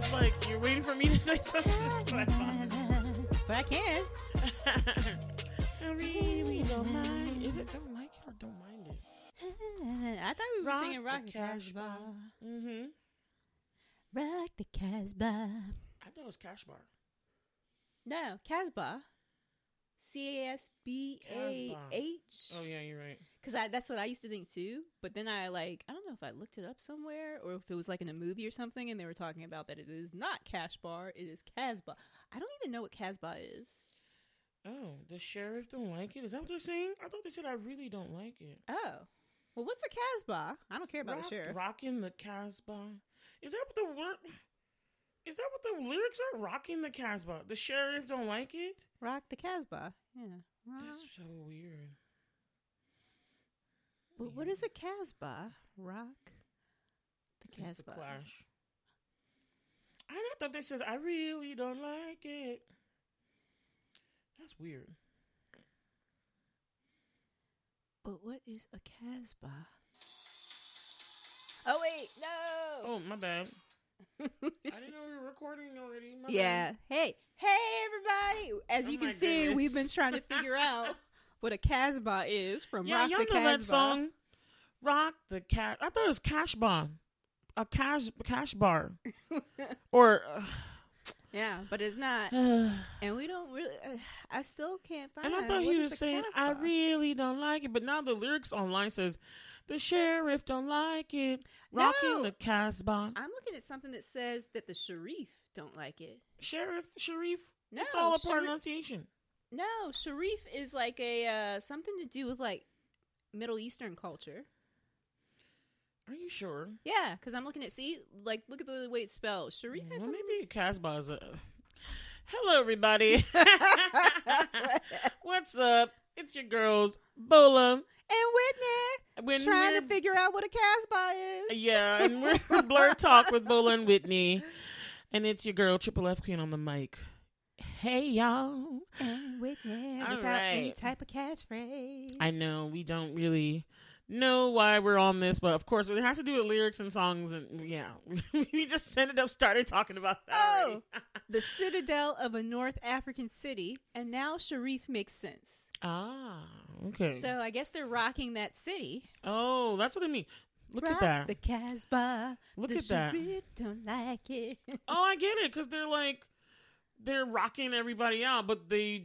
just like, you're waiting for me to say something. That's what I thought. But I can. I really don't mind. Is it don't like it or don't mind it? I thought we were singing Rock the Casbah. Mm-hmm. Rock the Casbah. I thought it was Casbah. No, Casbah. Casbah. Oh, yeah, you're right. Because that's what I used to think too. But then I don't know if I looked it up somewhere or if it was like in a movie or something and they were talking about that it is not Casbah, it is Casbah. I don't even know what Casbah is. Oh, the sheriff don't like it? Is that what they're saying? I thought they said I really don't like it. Oh. Well, what's a Casbah? I don't care about the sheriff. Rocking the Casbah. Is that what the lyrics are? Rocking the Casbah. The sheriff don't like it? Rock the Casbah. Yeah. That's so weird. But what is a Casbah? Rock the Casbah. It's the Clash. I thought they said I really don't like it. That's weird. But what is a Casbah? Oh, wait. No. Oh, my bad. I didn't know we were recording already. My bad. Hey, everybody. As you can see, we've been trying to figure out what a Casbah is from Rock the Casbah. Yeah, y'all know that song? Rock the Cat. I thought it was Casbah. A cash bar. Or... yeah, but it's not. And we don't really... I still can't find it. And I thought he was saying, Casbah. I really don't like it. But now the lyrics online says, the sheriff don't like it. Rocking the Casbah. I'm looking at something that says that the Sharif don't like it. Sharif? No. It's all a pronunciation. No, Sharif is like a something to do with like Middle Eastern culture. Are you sure? Yeah, because I'm looking at, look at the way it's spelled. Sharif has something. Maybe Casbah is a... Hello, everybody. What's up? It's your girls, Bola. And Whitney. Trying to figure out what a Casbah is. Yeah, and we're BlerdTalk with Bola and Whitney. And it's your girl, Triple F Queen on the mic. Hey, y'all. And Whitney without any type of catchphrase. I know, we don't really... know why we're on this, but of course it has to do with lyrics and songs, and yeah, we just ended up started talking about that already. The citadel of a North African city, and now Sharif makes sense. Ah, okay. So I guess they're rocking that city. Oh, that's what I mean. Look Rock at that. The Casbah. Look at that. Sharif don't like it. Oh, I get it, because they're rocking everybody out, but the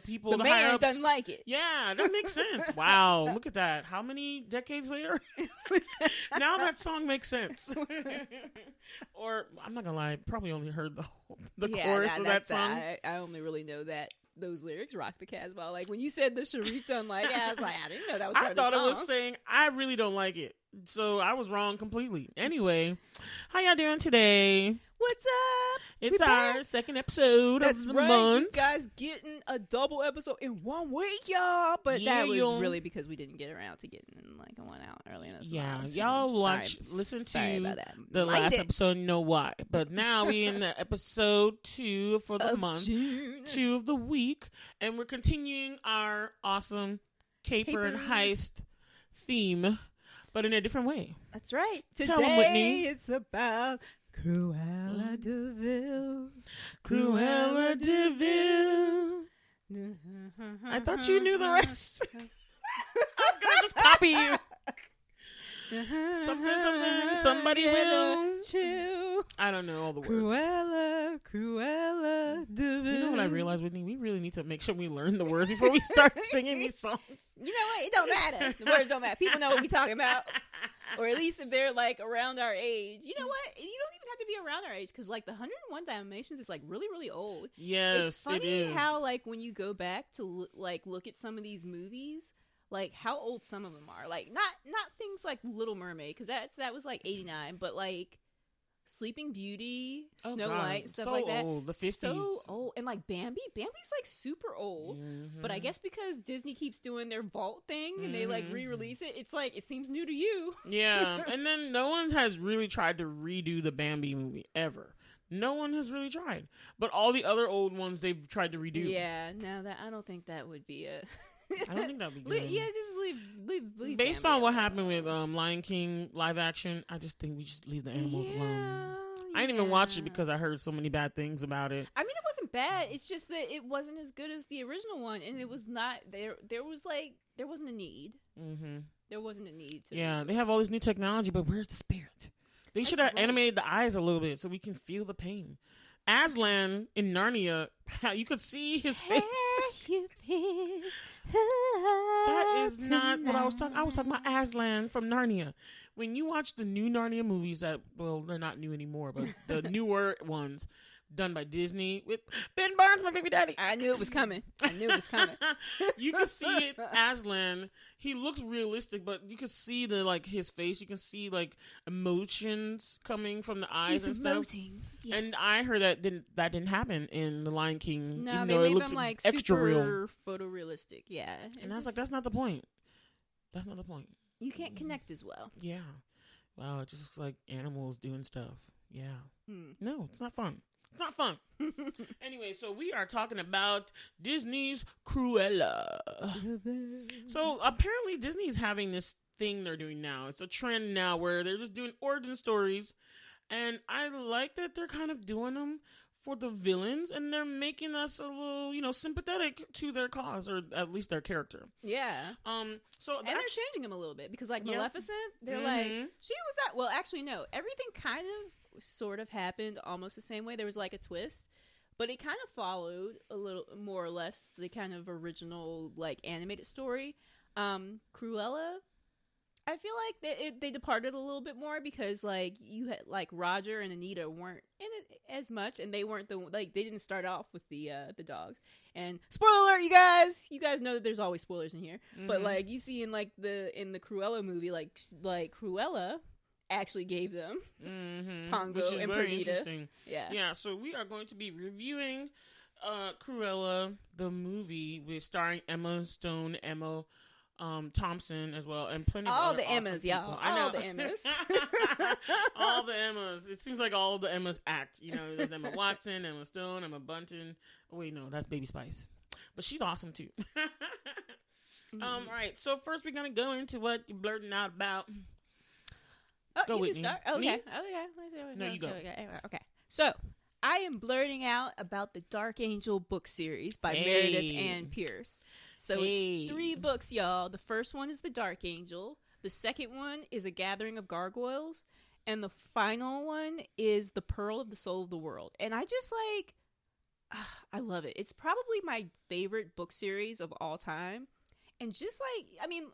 people, the man high-ups, doesn't like it. Yeah, that makes sense. Wow, look at that. How many decades later? Now that song makes sense. Or, I'm not gonna lie, probably only heard the chorus of that song. I only really know that those lyrics, Rock the Casbah. Like, when you said the Sharif don't like it, I was like, I didn't know that was part of the song. I thought it was saying, I really don't like it. So I was wrong completely. Anyway, how y'all doing today? What's up? It's our second episode of the month. You guys getting a double episode in 1 week, y'all. But that was really because we didn't get around to getting one out early enough. Yeah, y'all listen to the last episode, know why. But now we in the episode 2 for the month, June. 2 of the week, and we're continuing our awesome caper and heist theme, but in a different way. That's right. Tell them, Whitney. It's about Cruella de Vil. Cruella de Vil. I thought you knew the rest. I was going to just copy you. Somebody will. I don't know all the words. Cruella de Vil. You know what I realized, Whitney? We really need to make sure we learn the words before we start singing these songs. You know what? It don't matter. The words don't matter. People know what we're talking about. Or at least if they're like around our age. You know what? You don't even have to be around our age, because like the 101 Dalmatians is like really, really old. Yes, it's funny it is. How like when you go back to like look at some of these movies, like how old some of them are. Like not things like Little Mermaid, because that was like 89, but like Sleeping Beauty, Snow White, and stuff so like that. Old, the 50s. So old. And like Bambi's like super old. Mm-hmm. But I guess because Disney keeps doing their vault thing and they like re-release it, it's like it seems new to you. Yeah. And then no one has really tried to redo the Bambi movie ever. No one has really tried. But all the other old ones they've tried to redo. Yeah, no, I don't think that would be a I don't think that would be good. Yeah, just leave Based on what happened with Lion King live action, I just think we just leave the animals alone. I didn't even watch it because I heard so many bad things about it. I mean, it wasn't bad. It's just that it wasn't as good as the original one, and it was not there. There wasn't a need. Mm-hmm. There wasn't a need to. Yeah, they have all this new technology, but where's the spirit? They should have animated the eyes a little bit so we can feel the pain. Aslan in Narnia, you could see his face. That is not what I was talking. I was talking about Aslan from Narnia. When you watch the new Narnia movies, they're not new anymore, but the newer ones done by Disney with Ben Barnes, my baby daddy. I knew it was coming. You can see it, Aslan. He looks realistic, but you can see his face. You can see emotions coming from the eyes and stuff. Yes. And I heard that didn't happen in The Lion King. No, they made them extra super real, photorealistic. Yeah, and I was like, that's not the point. That's not the point. You can't connect as well. Yeah. Wow, it just looks like animals doing stuff. Yeah. No, it's not fun. It's not fun. Anyway, so we are talking about Disney's Cruella. So apparently Disney's having this thing they're doing now. It's a trend now where they're just doing origin stories. And I like that they're kind of doing them for the villains, and they're making us a little, sympathetic to their cause, or at least their character. Yeah. So they're changing them a little bit because, Maleficent, they're like, she was not. Well, actually, no. Everything kind of, sort of happened almost the same way. There was a twist, but it kind of followed a little more or less the kind of original animated story. Cruella, I feel like they departed a little bit more because you had Roger and Anita weren't in it as much, and they weren't they didn't start off with the dogs. And spoiler alert, you guys know that there's always spoilers in here. Mm-hmm. But you see in the Cruella movie, Cruella actually gave them Pongo, which is and very Perdita. Interesting. Yeah. So we are going to be reviewing Cruella, the movie, starring Emma Stone, Emma Thompson as well, and plenty of all other the awesome Emmas, people. y'all. I know all the Emmas. All the Emmas. It seems like all the Emmas act. There's Emma Watson, Emma Stone, Emma Bunton. Oh, wait, no, that's Baby Spice, but she's awesome too. All right. So first, we're gonna go into what you're blurting out about. Oh, go you Whitney. Can start. Okay. Me? Okay. No, you go. Okay. So I am blurting out about the Darkangel book series by Meredith Ann Pierce. So it's 3 books, y'all. The first one is The Darkangel. The second one is A Gathering of Gargoyles. And the final one is The Pearl of the Soul of the World. And I just I love it. It's probably my favorite book series of all time. And just even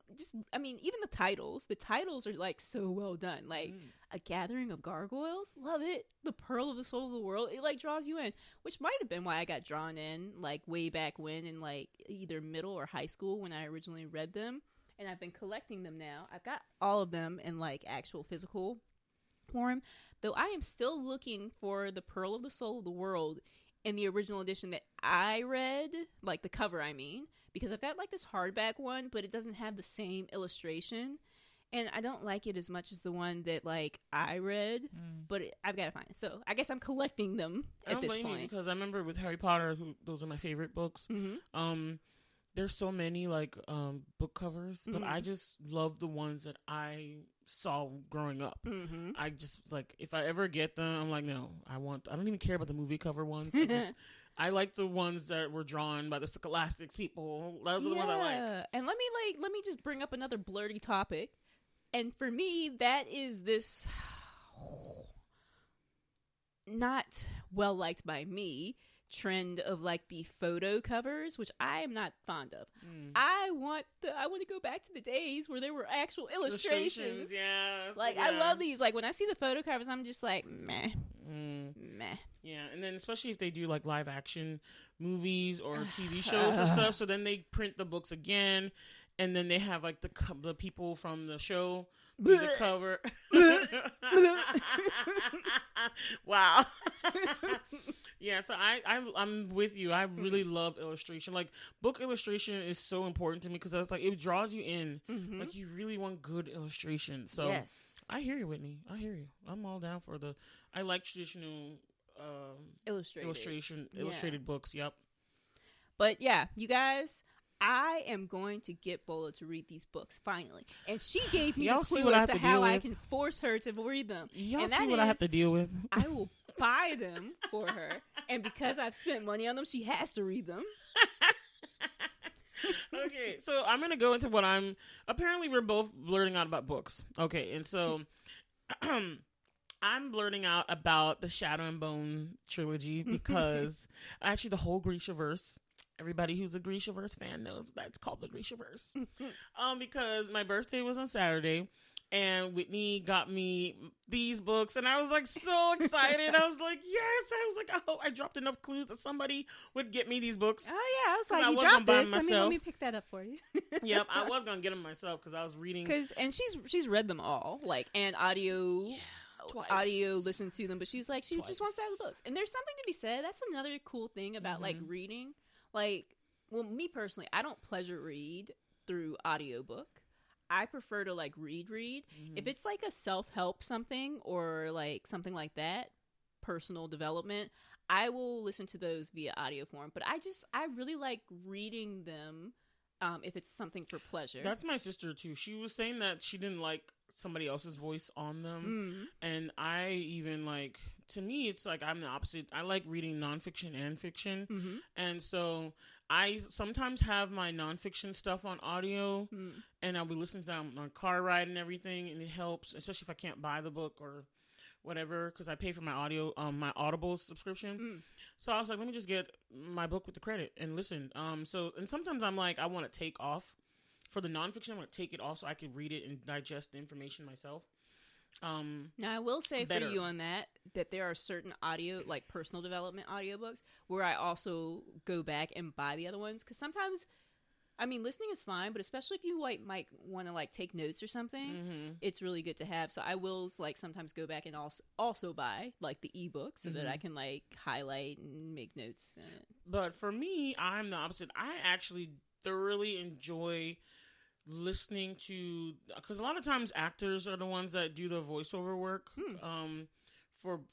the titles are so well done. A Gathering of Gargoyles, love it. The Pearl of the Soul of the World, it draws you in, which might have been why I got drawn in way back when in either middle or high school when I originally read them. And I've been collecting them now. I've got all of them in actual physical form, though I am still looking for the Pearl of the Soul of the World in the original edition that I read, the cover, I mean. Because I've got this hardback one, but it doesn't have the same illustration. And I don't like it as much as the one that I read, but I've got to find it. So I guess I'm collecting them at this point. I don't blame you because I remember with Harry Potter, those are my favorite books. Mm-hmm. There's so many book covers, but I just love the ones that I saw growing up. Mm-hmm. I just if I ever get them, I'm no, I don't even care about the movie cover ones. I like the ones that were drawn by the Scholastics people. Those are the ones I like. And let me just bring up another blurty topic. And for me, that is this not well liked by me trend of the photo covers, which I am not fond of. I want to go back to the days where there were actual illustrations. Yeah. I love these. When I see the photo covers, I'm just meh. Meh. Yeah, and then especially if they do live action movies or TV shows or stuff, so then they print the books again, and then they have the people from the show do the cover. Wow. Yeah, so I'm with you. I really love illustration. Book illustration is so important to me because it draws you in. Mm-hmm. You really want good illustration. So yes. I hear you, Whitney. I hear you. I'm all down for I like traditional illustrated books. Yep. But yeah, you guys, I am going to get Bola to read these books finally, and she gave me the clue as to how I can force her to read them. Y'all see what I have to deal with? I will buy them for her. And because I've spent money on them, she has to read them. Okay, so I'm going to go into apparently we're both blurting out about books. Okay, and so I'm blurting out about the Shadow and Bone trilogy because actually the whole Grishaverse, everybody who's a Grishaverse fan knows that's called the Grishaverse. Because my birthday was on Saturday and Whitney got me these books and I was like so excited. I was like, yes. I was like, oh, I dropped enough clues that somebody would get me these books. Oh yeah, I was like, you dropped this. Let me pick that up for you. Yep, I was gonna get them myself because I was reading. And she's read them all, like, and audio listen to them, but she was like, she just wants to have the books. And there's something to be said. That's another cool thing about like reading. Like, well, me personally, I don't pleasure read through audiobook. I prefer to like read. If it's like a self-help something or like something like that, personal development, I will listen to those via audio form. But I really like reading them if it's something for pleasure. That's my sister too. She was saying that she didn't like somebody else's voice on them. And I even like, to me, it's like I'm the opposite. I like reading nonfiction and fiction. And so I sometimes have my nonfiction stuff on audio and I'll be listening to them on car ride and everything. And it helps, especially if I can't buy the book or whatever, because I pay for my my Audible subscription. So I was like, let me just get my book with the credit and listen. And sometimes I'm like, I want to take off. For the nonfiction, I want to take it off so I can read it and digest the information myself. Now, I will say for you on that there are certain audio, like personal development audiobooks, where I also go back and buy the other ones. Because sometimes, I mean, listening is fine, but especially if you like might want to like take notes or something, it's really good to have. So I will like sometimes go back and also buy like the ebook so that I can like highlight and make notes. But for me, I'm the opposite. I actually thoroughly enjoy listening to, because a lot of times actors are the ones that do the voiceover work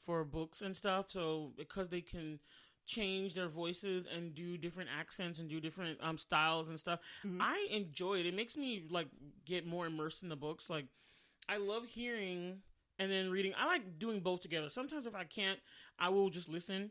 for books and stuff. So because they can change their voices and do different accents and do different styles and stuff, I enjoy it. It makes me like get more immersed in the books. Like I love hearing and then reading. I like doing both together. Sometimes if I can't, I will just listen,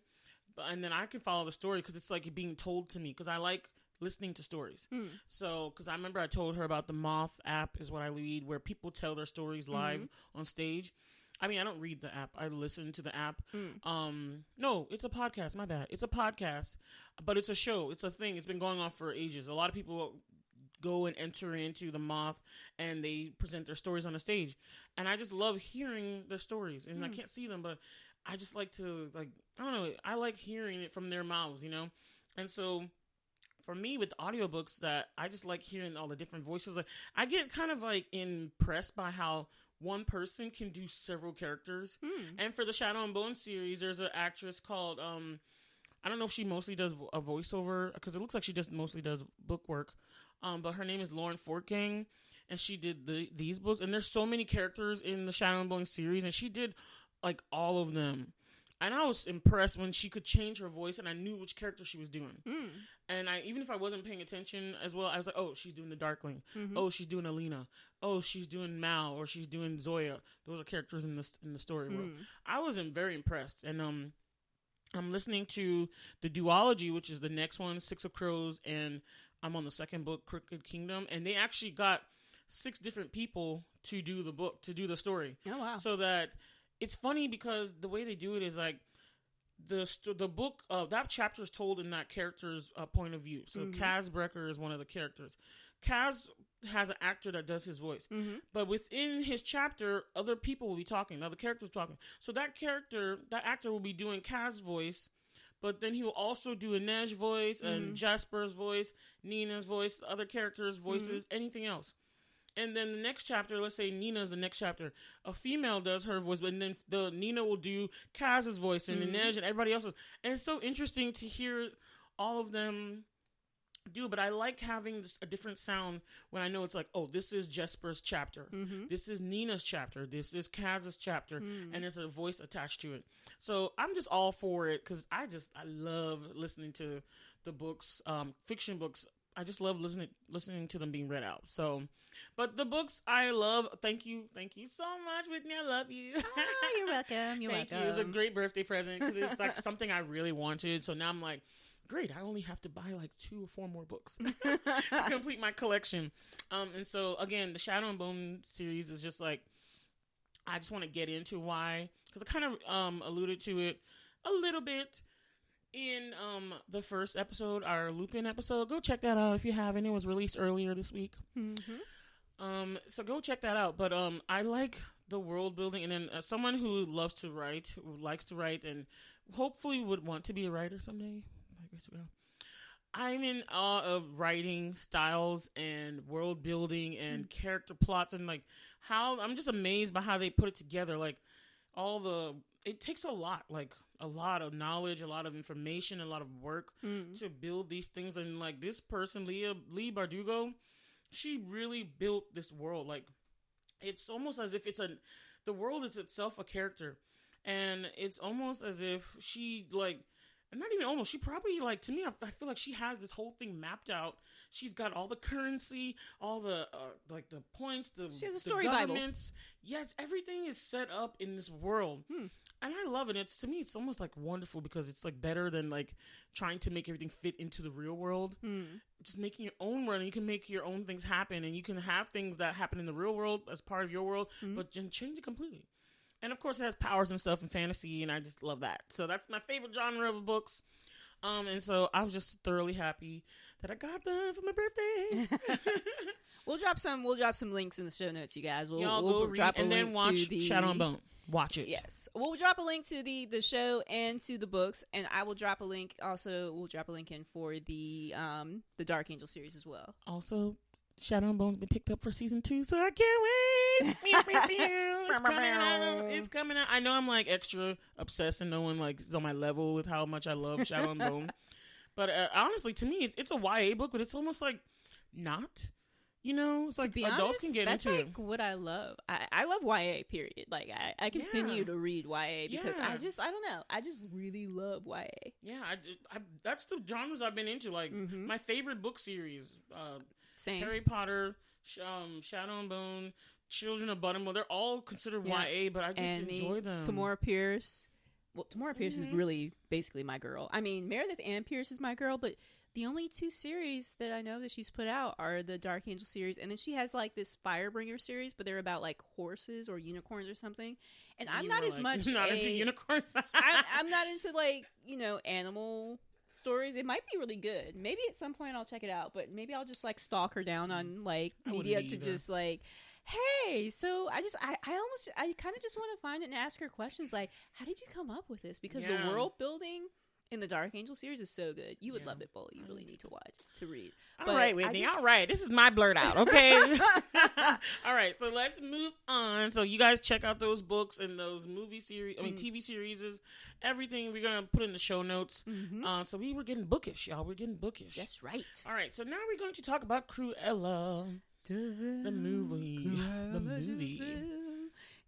and then I can follow the story because it's like it being told to me, because I like listening to stories. So, because I remember I told her about the Moth app is what I read, where people tell their stories live on stage. I mean, I don't read the app. I listen to the app. No, it's a podcast. My bad. It's a podcast, but it's a show. It's a thing. It's been going on for ages. A lot of people go and enter into the Moth and they present their stories on the stage. And I just love hearing their stories. And I can't see them, but I just like to, like, I don't know. I like hearing it from their mouths, you know? And so for me with audiobooks, that I just like hearing all the different voices. Like, I get kind of like impressed by how one person can do several characters. And for the Shadow and Bone series, there's an actress called, I don't know if she mostly does a voiceover, because it looks like she just mostly does book work. But her name is Lauren Fortgang, and she did these books. And there's so many characters in the Shadow and Bone series, and she did like all of them. And I was impressed when she could change her voice and I knew which character she was doing. And even if I wasn't paying attention as well, I was like, oh, she's doing the Darkling. Oh, she's doing Alina. Oh, she's doing Mal, or she's doing Zoya. Those are characters in the story world. I was very impressed. And I'm listening to the duology, which is the next one, Six of Crows, and I'm on the second book, Crooked Kingdom. And they actually got 6 different people to do the book, to do the story. Oh, wow. So that it's funny because the way they do it is like the book, that chapter is told in that character's point of view. So Casbah is one of the characters. Kaz has an actor that does his voice. But within his chapter, other people will be talking. Other characters talking. So that actor will be doing Kaz's voice, but then he will also do a Inej voice and Jasper's voice, Nina's voice, other characters' voices, anything else. And then the next chapter, let's say Nina's the next chapter, a female does her voice, but then Nina will do Kaz's voice and Inej and everybody else's. And it's so interesting to hear all of them do, but I like having a different sound when I know it's like, oh, this is Jasper's chapter. This is Nina's chapter. This is Kaz's chapter. And there's a voice attached to it. So I'm just all for it because I love listening to the books, fiction books, just love listening to them being read out. So, but the books I love. Thank you so much, Whitney. I love you. Oh, you're welcome. Thank you. It was a great birthday present because it's like something I really wanted. So now I'm like, great. I only have to buy like 2 or 4 more books to complete my collection. And so again, the Shadow and Bone series is just like, I just want to get into why, because I kind of alluded to it a little bit in the first episode, our Lupin episode. Go check that out if you haven't. It was released earlier this week. Mm-hmm. So go check that out. But I like the world building, and then someone who likes to write, and hopefully would want to be a writer someday. I'm in awe of writing styles and world building and character plots, and like how I'm just amazed by how they put it together. Like it takes a lot of knowledge, a lot of information, a lot of work to build these things. And like this person, Leigh Bardugo, she really built this world. Like it's almost as if the world is itself a character, and it's almost as if she like. And not even almost. She probably, like, to me, I feel like she has this whole thing mapped out. She's got all the currency, all the, like, the points, she has a story governments. Bible. Yes, everything is set up in this world. And I love it. To me, it's almost, like, wonderful because it's, like, better than, like, trying to make everything fit into the real world. Just making your own world, and you can make your own things happen, and you can have things that happen in the real world as part of your world, but change it completely. And, of course, it has powers and stuff and fantasy, and I just love that. So that's my favorite genre of books. And so I was just thoroughly happy that I got them for my birthday. We'll drop some links in the show notes, you guys. Y'all go read, drop and then watch Shadow and Bone. Watch it. Yes. We'll drop a link to the show and to the books, and I will drop a link. Also, we'll drop a link in for the Darkangel series as well. Also, Shadow and Bone's been picked up for season 2, so I can't wait. It's coming out. I know I'm like extra obsessed, and no one like is on my level with how much I love Shadow and Bone. But honestly, to me, it's a YA book, but it's almost like not. You know, it's like adults honest, can get into like it. What I love. I love YA, period. Like, I continue to read YA because I don't know. I just really love YA. Yeah, that's the genres I've been into. Like, my favorite book series, Same. Harry Potter, Shadow and Bone, Children of Buttermilk. They're all considered YA, but I just enjoy them. Tamora Pierce. Well, Tamora Pierce is really basically my girl. I mean, Meredith Ann Pierce is my girl, but the only 2 series that I know that she's put out are the Darkangel series, and then she has like this Firebringer series, but they're about like horses or unicorns or something. And I'm not as much into unicorns. I'm not into like, animal stories. It might be really good. Maybe at some point I'll check it out, but maybe I'll just like stalk her down on like media to just like, hey, so I kind of just want to find it and ask her questions like, how did you come up with this? Because the world building in the Darkangel series is so good. You would love it, Bola. You really need to read. All right, Whitney. All right. This is my Blerd Out, okay? All right. So let's move on. So you guys check out those books and those movie series, TV series, everything we're going to put in the show notes. So we were getting bookish, y'all. We're getting bookish. That's right. All right. So now we're going to talk about Cruella. The movie.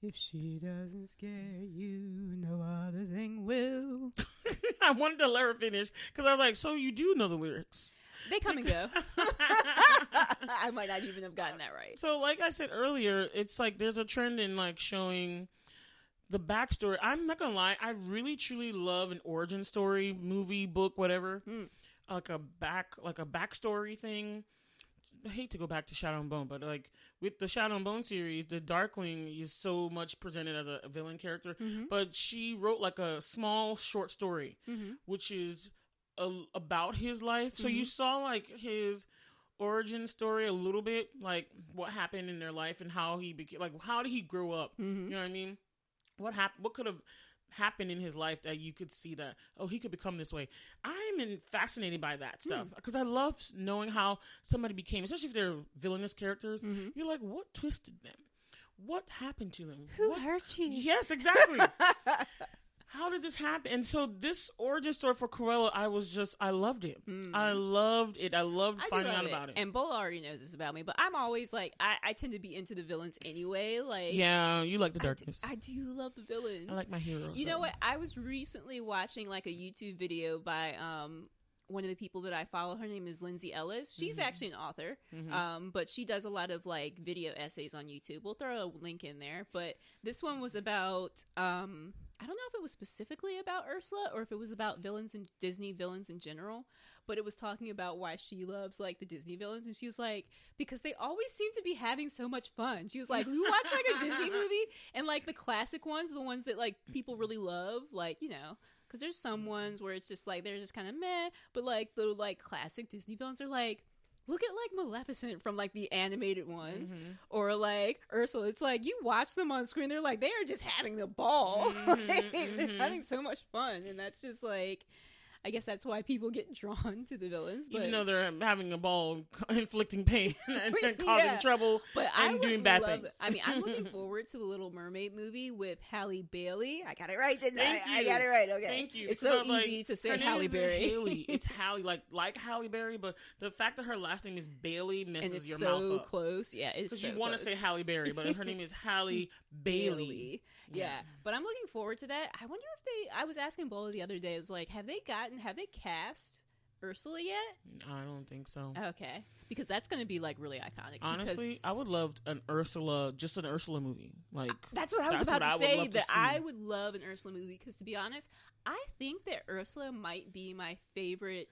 If she doesn't scare you, no other thing will. I wanted to let her finish because I was like, so you do know the lyrics. They come and go. I might not even have gotten that right. So like I said earlier, it's like there's a trend in like showing the backstory. I'm not going to lie. I really, truly love an origin story, movie, book, whatever. Like a backstory thing. I hate to go back to Shadow and Bone, but like with the Shadow and Bone series, the Darkling is so much presented as a villain character, but she wrote like a small short story, which is about his life. So you saw like his origin story a little bit, like what happened in their life and how he became, like how did he grow up? You know what I mean? What happened? What could have happened in his life that you could see that, oh, he could become this way. I'm fascinated by that stuff because I love knowing how somebody became, especially if they're villainous characters. You're like, what twisted them? What happened to them? Who hurt you? Yes, exactly. How did this happen? And so this origin story for Cruella, I loved it. I loved it. I loved finding out about it. And Bola already knows this about me, but I'm always like, I tend to be into the villains anyway. Like, yeah, you like the darkness. I do love the villains. I like my heroes. You know what? I was recently watching like a YouTube video by one of the people that I follow. Her name is Lindsay Ellis. She's actually an author, but she does a lot of like video essays on YouTube. We'll throw a link in there. But this one was about, I don't know if it was specifically about Ursula or if it was about villains and Disney villains in general. But it was talking about why she loves like the Disney villains, and she was like, because they always seem to be having so much fun. She was like, we watch like a Disney movie, and like the classic ones, the ones that like people really love, like, you know. Because there's some ones where it's just like, they're just kind of meh, but like the like classic Disney villains are like, look at like Maleficent from like the animated ones, or like Ursula. It's like you watch them on screen, they're like, they are just having the ball. They're having so much fun, and that's just like, I guess that's why people get drawn to the villains. But, even though they're having a ball, inflicting pain and causing trouble and doing bad things. I mean, I'm looking forward to the Little Mermaid movie with Halle Bailey. I got it right, didn't I? I got it right. Okay. Thank you. It's so easy to say Halle Berry. It's Halle, like Halle Berry, but the fact that her last name is Bailey messes your mouth up. It's so close. Yeah, it's because you want to say Halle Berry, but her name is Halle Bailey. Yeah, but I'm looking forward to that. I wonder if I was asking Bola the other day, I was like, have they cast Ursula yet? I don't think so. Okay. Because that's going to be like really iconic. Honestly, I would love an Ursula movie. Like that's what I was about to say, that I would love an Ursula movie, because to be honest, I think that Ursula might be my favorite.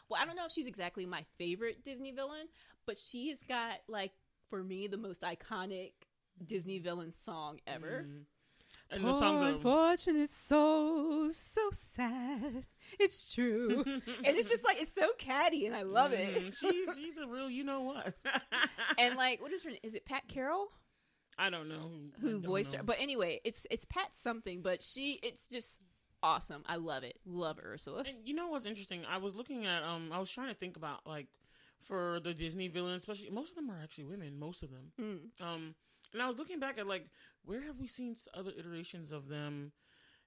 Well, I don't know if she's exactly my favorite Disney villain, but she has got, like, for me, the most iconic Disney villain song ever. And the songs are unfortunate soul, so sad. It's true. And it's just like, it's so catty, and I love it. She's a real, you know what. And like, what is her name? Is it Pat Carroll? I don't know who voiced her. But anyway, it's Pat something, but it's just awesome. I love it. Love Ursula. And you know what's interesting? I was looking at I was trying to think about, like, for the Disney villains, especially, most of them are actually women, most of them. And I was looking back at, like, where have we seen other iterations of them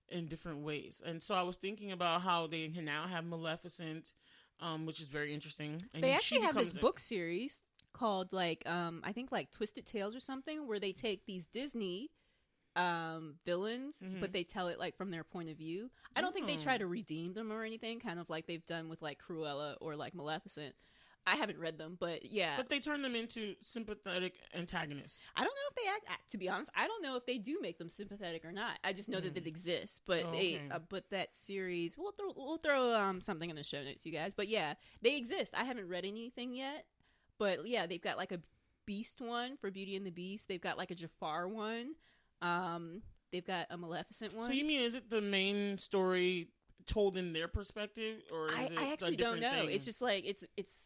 in different ways? And so I was thinking about how they can now have Maleficent, which is very interesting. And they actually have this book series called, like, I think, like, Twisted Tales or something, where they take these Disney villains, but they tell it, like, from their point of view. I don't think they try to redeem them or anything, kind of like they've done with, like, Cruella or, like, Maleficent. I haven't read them, but yeah. But they turn them into sympathetic antagonists. I don't know if they to be honest, I don't know if they do make them sympathetic or not. I just know that it exists. But but that series, we'll throw something in the show notes, you guys. But yeah, they exist. I haven't read anything yet, but yeah, they've got like a Beast one for Beauty and the Beast. They've got like a Jafar one. They've got a Maleficent one. So you mean, is it the main story told in their perspective, or is I actually don't know. Thing? It's just like it's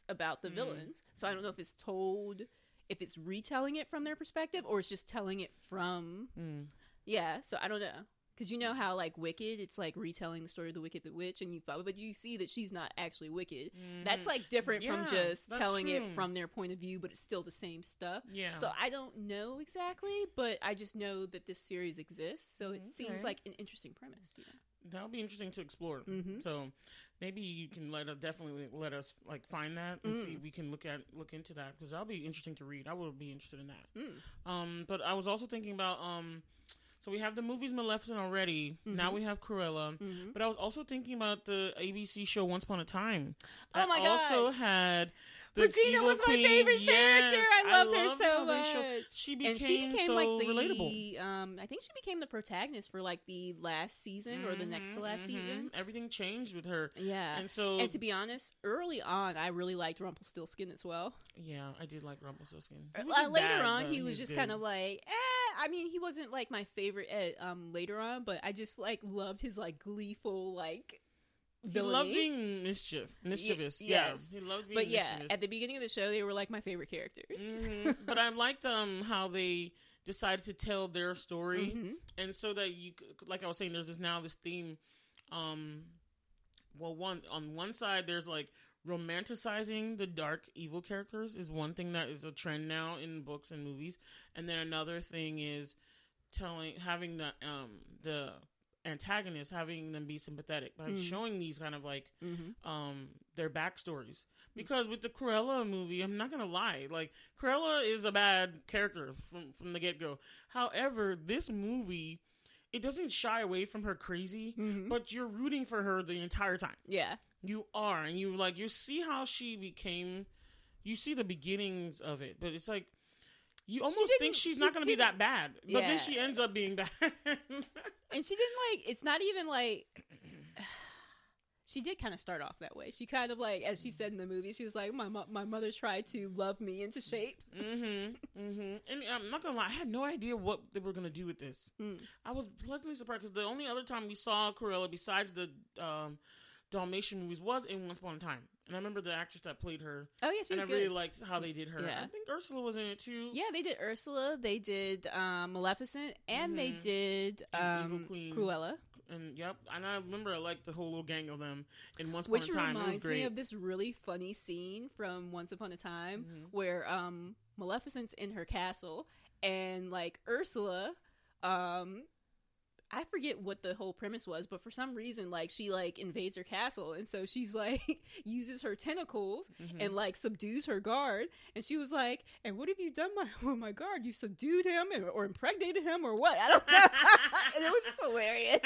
about the villains, so I don't know if it's told, if it's retelling it from their perspective, or it's just telling it from so I don't know, because you know how like Wicked, it's like retelling the story of the Wicked Witch, and but you see that she's not actually wicked. That's like different from just telling it from their point of view, but it's still the same stuff. So I don't know exactly, but I just know that this series exists, so it seems like an interesting premise. That would be interesting to explore. So maybe you can definitely let us like find that and see if we can look into that, because that'll be interesting to read. I would be interested in that. But I was also thinking about so we have the movies Maleficent already. Now we have Cruella. But I was also thinking about the ABC show Once Upon a Time. Oh my God! Also had Regina was my favorite character. I loved her so much. She became so like relatable. I think she became the protagonist for like the last season or the next to last season. Everything changed with her. Yeah. And to be honest, early on, I really liked Rumpelstiltskin as well. Yeah, I did like Rumpelstiltskin. Later on, he was just kind of like, I mean, he wasn't like my favorite later on, but I just like loved his like gleeful like villainy. He loved being mischievous. Yes. He loved being mischievous. At the beginning of the show, they were like my favorite characters. But I liked how they decided to tell their story, and so that you, like I was saying, there's this theme. Well, on one side, there's like romanticizing the dark evil characters is one thing that is a trend now in books and movies, and then another thing is having the antagonists, having them be sympathetic by showing these kind of like their backstories. Because with the Cruella movie, I'm not gonna lie, like Cruella is a bad character from the get-go. However, this movie it doesn't shy away from her crazy, but you're rooting for her the entire time. Yeah. You are, and you see how she became, you see the beginnings of it, but it's like, you almost think she's not going to be that bad, but then she ends up being bad. And she didn't it's not even she did kind of start off that way. She kind of as she said in the movie, she was like, my mother tried to love me into shape. And I'm not going to lie, I had no idea what they were going to do with this. I was pleasantly surprised, because the only other time we saw Cruella besides the Dalmatian movies was in Once Upon a Time. And I remember the actress that played her. Oh, yeah, she was good. And I really liked how they did her. Yeah. I think Ursula was in it, too. Yeah, they did Ursula. They did Maleficent. And they did Evil Queen. Cruella. And, and I remember I liked the whole little gang of them in Once Upon a Time. It was great. Which reminds me of this really funny scene from Once Upon a Time where Maleficent's in her castle. And, Ursula... I forget what the whole premise was, but for some reason, she invades her castle, and so she's uses her tentacles and subdues her guard, and she was like, "And what have you done with my guard? You subdued him or impregnated him or what? I don't know." And it was just hilarious.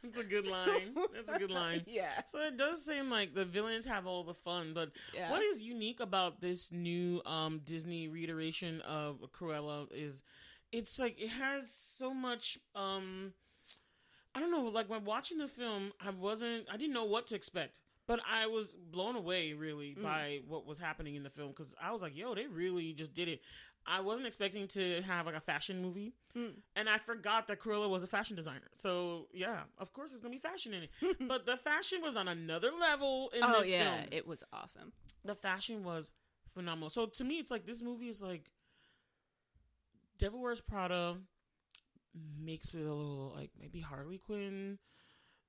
That's a good line. That's a good line. Yeah. So it does seem like the villains have all the fun, but what is unique about this new Disney reiteration of Cruella is, it's it has so much, I don't know, when watching the film, I didn't know what to expect, but I was blown away, really, by what was happening in the film, because I was like, yo, they really just did it. I wasn't expecting to have, a fashion movie, and I forgot that Cruella was a fashion designer, so, yeah, of course there's gonna be fashion in it, but the fashion was on another level in this film. Oh, yeah, it was awesome. The fashion was phenomenal. So, to me, it's this movie is Devil Wears Prada mixed with a little, maybe Harley Quinn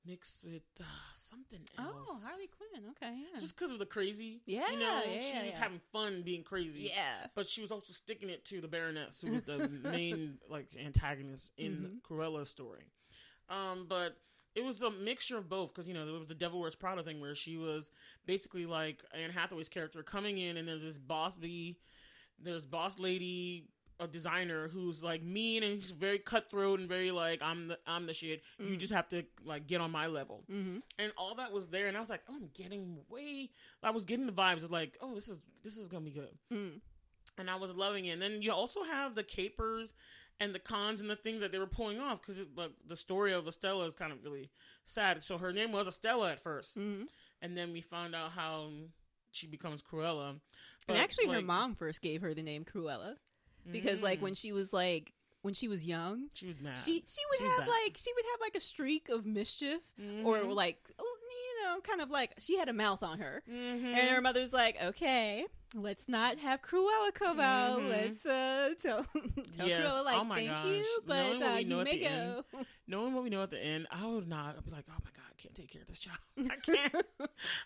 mixed with something else. Oh, Harley Quinn. Okay, yeah. Just because of the crazy. Yeah, she was having fun being crazy. Yeah. But she was also sticking it to the Baroness, who was the main, antagonist in Cruella's story. But it was a mixture of both, because, there was the Devil Wears Prada thing where she was basically Anne Hathaway's character coming in, and there's this boss lady, a designer who's mean, and he's very cutthroat and very I'm the shit. You just have to get on my level, and all that was there. And I was like, oh, I was getting the vibes of oh, this is gonna be good, and I was loving it. And then you also have the capers and the cons and the things that they were pulling off, because the story of Estella is kind of really sad. So her name was Estella at first, and then we found out how she becomes Cruella. But, and actually, her mom first gave her the name Cruella. Because when she was young, she was mad. She would have a streak of mischief, or kind of she had a mouth on her, and her mother's like, okay, let's not have Cruella come out. Let's tell Cruella thank you, but you may go. Knowing what we know at the end, I would not. I'd be like, oh my god, I can't take care of this child. I can't.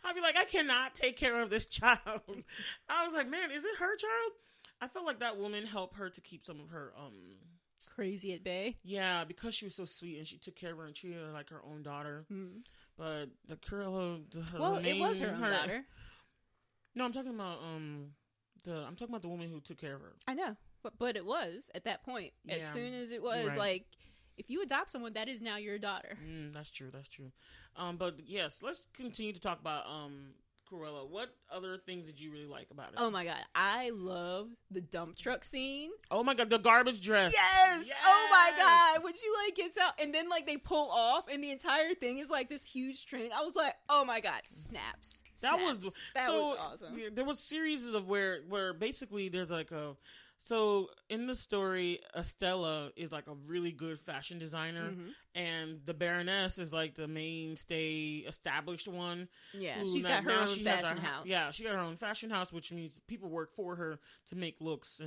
I'd be like, I cannot take care of this child. I was like, man, is it her child? I felt like that woman helped her to keep some of her crazy at bay. Yeah, because she was so sweet and she took care of her and treated her like her own daughter. But the Cruella, it was her own daughter. No, I'm talking about the woman who took care of her. I know, but it was at that point. As soon as it was if you adopt someone, that is now your daughter. That's true. But yes, let's continue to talk about Cruella. What other things did you really like about it? Oh my god, I loved the dump truck scene. Oh my god, the garbage dress. Yes. Oh my god, when she gets out and then they pull off and the entire thing is this huge train. I was like, oh my god, snaps. That was awesome. There was series of where basically there's so in the story, Estella is a really good fashion designer, and the Baroness is the mainstay established one. Yeah, she's got her own fashion house. Yeah, she got her own fashion house, which means people work for her to make looks,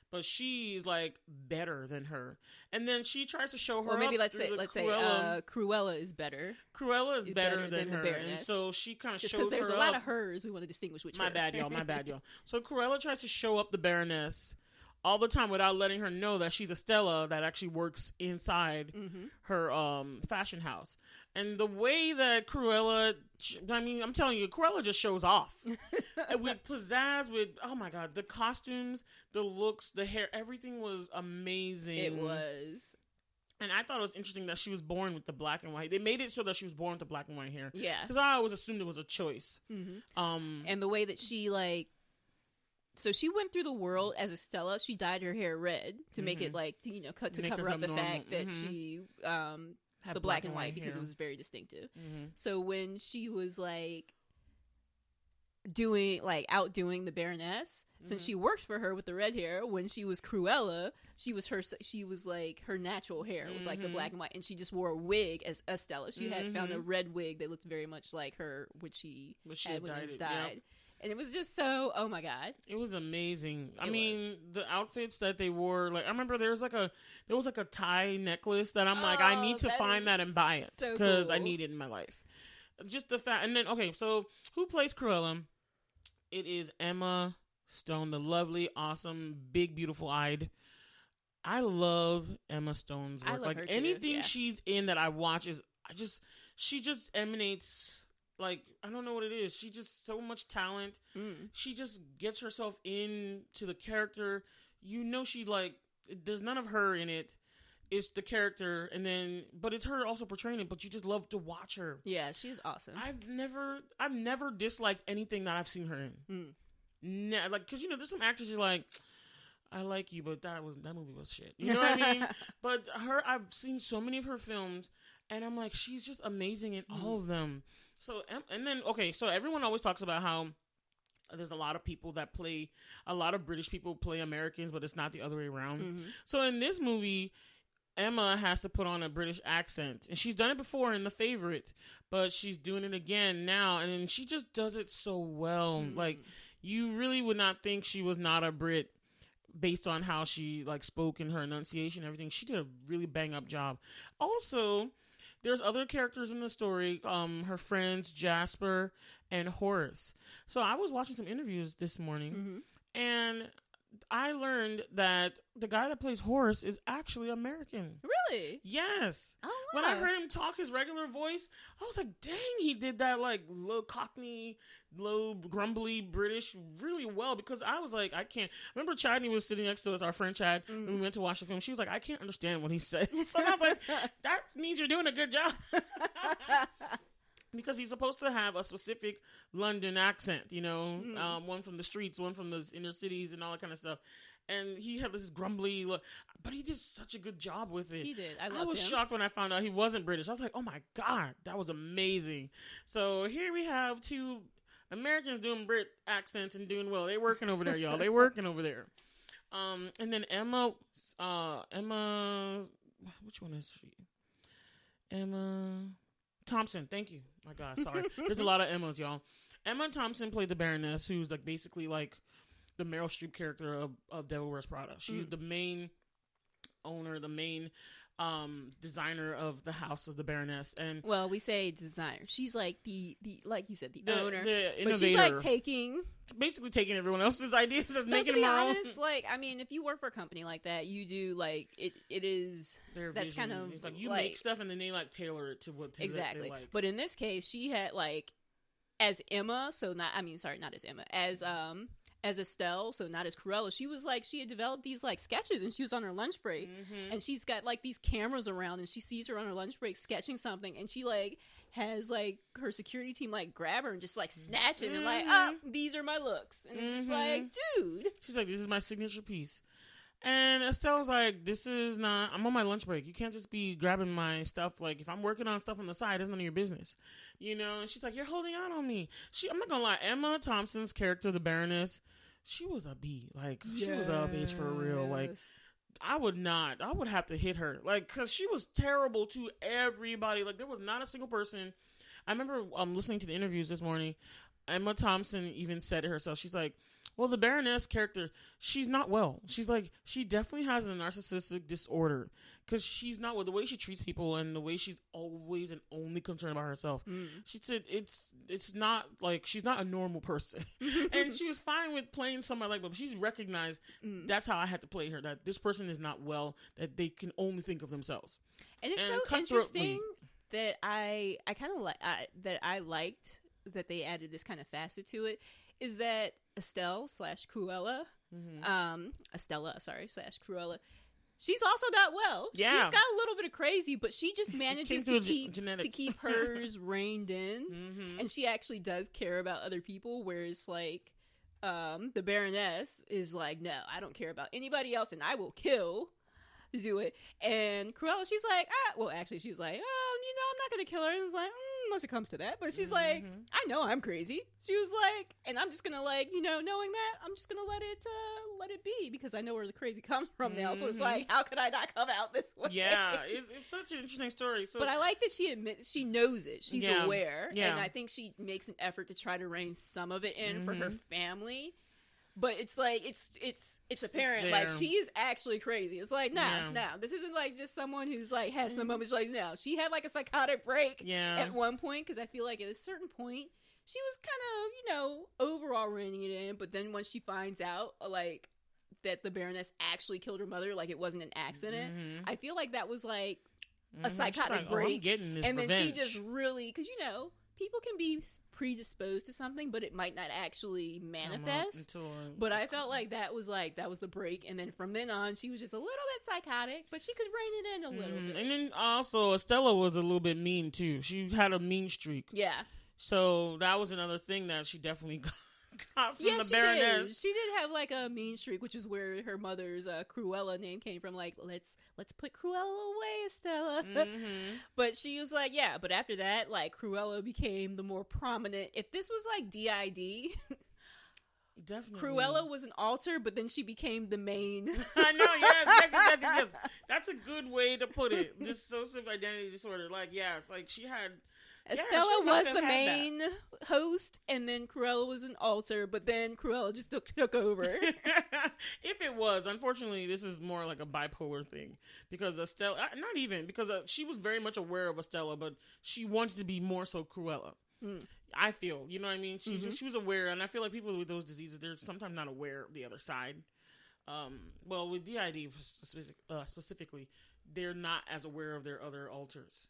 but she's better than her. And then she tries to show her. Well, maybe let's say Cruella is better. Cruella is better than her, and so she kind of shows her up. Because there's a lot of hers, we want to distinguish which. My bad, y'all. So Cruella tries to show up the Baroness all the time without letting her know that she's Estella that actually works inside her fashion house. And the way that Cruella, I mean, I'm telling you, Cruella just shows off. With pizzazz, with, oh my God, the costumes, the looks, the hair, everything was amazing. It was. And I thought it was interesting that she was born with the black and white. They made it so that she was born with the black and white hair. Yeah. Because I always assumed it was a choice. And the way that she, like, so she went through the world as Estella. She dyed her hair red to make it, like, to, you know, to cover up the fact that she, the black and white, because it was very distinctive. So when she was, like, outdoing the Baroness, since she worked for her with the red hair, when she was Cruella, she was like her natural hair with like the black and white, and she just wore a wig as Estella. She had found a red wig that looked very much like her, which she had when it was dyed. Yep. And it was just so, oh my God. It was amazing. I mean, the outfits that they wore, like, I remember there was like a tie necklace that I'm like, I need to find that and buy it because I need it in my life. Just the fact. And then, okay, so who plays Cruella? It is Emma Stone, the lovely, awesome, big, beautiful eyed. I love Emma Stone's work. Like, anything she's in that I watch she just emanates. Like, I don't know what it is. She just so much talent. She just gets herself into the character. You know, she like, there's none of her in it. It's the character, and then, but it's her also portraying it. But you just love to watch her. Yeah, she's awesome. I've never disliked anything that I've seen her in. Like, because you know, there's some actors you're like, I like you, but that movie was shit. You know what I mean? But her, I've seen so many of her films, and I'm like, she's just amazing in all of them. So, and then, okay, so everyone always talks about how there's a lot of people that play, a lot of British people play Americans, but it's not the other way around. So in this movie, Emma has to put on a British accent, and she's done it before in The Favorite, but she's doing it again now, and she just does it so well. Like, you really would not think she was not a Brit based on how she like spoke in her enunciation and everything. She did a really bang up job. Also, there's other characters in the story, her friends Jasper and Horace. So I was watching some interviews this morning, and I learned that the guy that plays Horace is actually American. Really? Yes. Oh, wow. When I heard him talk his regular voice, I was like, dang, he did that like low Cockney, low grumbly British really well, because I was like, I can't. Remember Chadney was sitting next to us, our friend Chad, when we went to watch the film. She was like, I can't understand what he said. So I was like, that means you're doing a good job. Because he's supposed to have a specific London accent, you know, one from the streets, one from the inner cities and all that kind of stuff. And he had this grumbly look, but he did such a good job with it. He did. I was shocked when I found out he wasn't British. I was like, oh my God, that was amazing. So here we have two Americans doing Brit accents and doing well. They're working over there, y'all. They're working over there. And then Emma, which one is she? Emma Thompson, thank you. My God, sorry. There's a lot of Emmas, y'all. Emma Thompson played the Baroness, who's like basically like the Meryl Streep character of Devil Wears Prada. She's the main owner, the main designer of the house of the Baroness. And well, we say designer. She's like the like you said, the owner. The innovator. But she's like basically taking everyone else's ideas and making them her own. Like, I mean, if you work for a company like that, you do like it is their that's vision. kind of it's like you make stuff and then they like tailor it to what exactly. they like. But in this case, she had like as Emma, so not as Emma, as Estelle, so not as Cruella. She was like, she had developed these like sketches, and she was on her lunch break, and she's got like these cameras around, and she sees her on her lunch break sketching something, and she like has like her security team like grab her and just like snatch it and like, oh, these are my looks, and it's like, dude, she's like, this is my signature piece. And Estelle's like, this is not, I'm on my lunch break. You can't just be grabbing my stuff. Like, if I'm working on stuff on the side, it's none of your business. You know? And she's like, you're holding out on me. I'm not gonna lie, Emma Thompson's character, the Baroness, she was a bee. Like, she was a bitch for real. Like, I would have to hit her. Like, because she was terrible to everybody. Like, there was not a single person. I remember listening to the interviews this morning. Emma Thompson even said it herself. She's like, well, the Baroness character, she's not well. She's like, she definitely has a narcissistic disorder because she's not well. The way she treats people and the way she's always and only concerned about herself. She said it's not like she's not a normal person. And she was fine with playing someone like, but she's recognized that's how I had to play her, that this person is not well, that they can only think of themselves. And it's so interesting that I kind of like that I liked that they added this kind of facet to it, is that Estella / Cruella, Estella, / Cruella, she's also not well. Yeah. She's got a little bit of crazy, but she just manages to keep hers reined in. And she actually does care about other people, whereas like the Baroness is like, no, I don't care about anybody else and I will kill to do it. And Cruella, she's like, she's like, I'm not gonna kill her. And it's like, unless it comes to that. But she's like, I know I'm crazy. She was like, and I'm just gonna like, knowing that, I'm just gonna let it be because I know where the crazy comes from now. So it's like, how could I not come out this way? Yeah, it's such an interesting story. So, but I like that she admits she knows it. She's aware, and I think she makes an effort to try to rein some of it in for her family. But it's like it's apparent like she is actually crazy. It's like no, this isn't like just someone who's like has some moments. Like no, she had like a psychotic break at one point, because I feel like at a certain point she was kind of overall reining it in. But then once she finds out like that the Baroness actually killed her mother, like it wasn't an accident, I feel like that was like a psychotic break. I'm getting this and revenge. Then she just really, because people can be predisposed to something, but it might not actually manifest. But I felt like that was the break, and then from then on, she was just a little bit psychotic, but she could rein it in a little bit. And then also, Estella was a little bit mean too. She had a mean streak. Yeah. So that was another thing that she definitely got from the Baroness. She did have like a mean streak, which is where her mother's Cruella name came from. Like, let's put Cruella away, Estella. But she was like, yeah. But after that, like Cruella became the more prominent. If this was like DID, definitely Cruella was an alter, but then she became the main. I know, yes. That's a good way to put it. Dissociative identity disorder. Like, yeah, it's like she had. Estella was the main host, and then Cruella was an alter, but then Cruella just took over. If it was, unfortunately, this is more like a bipolar thing, because Estella, not even, because she was very much aware of Estella, but she wanted to be more so Cruella. I feel, you know what I mean? She was aware, and I feel like people with those diseases, they're sometimes not aware of the other side. Well, with DID specifically, they're not as aware of their other alters,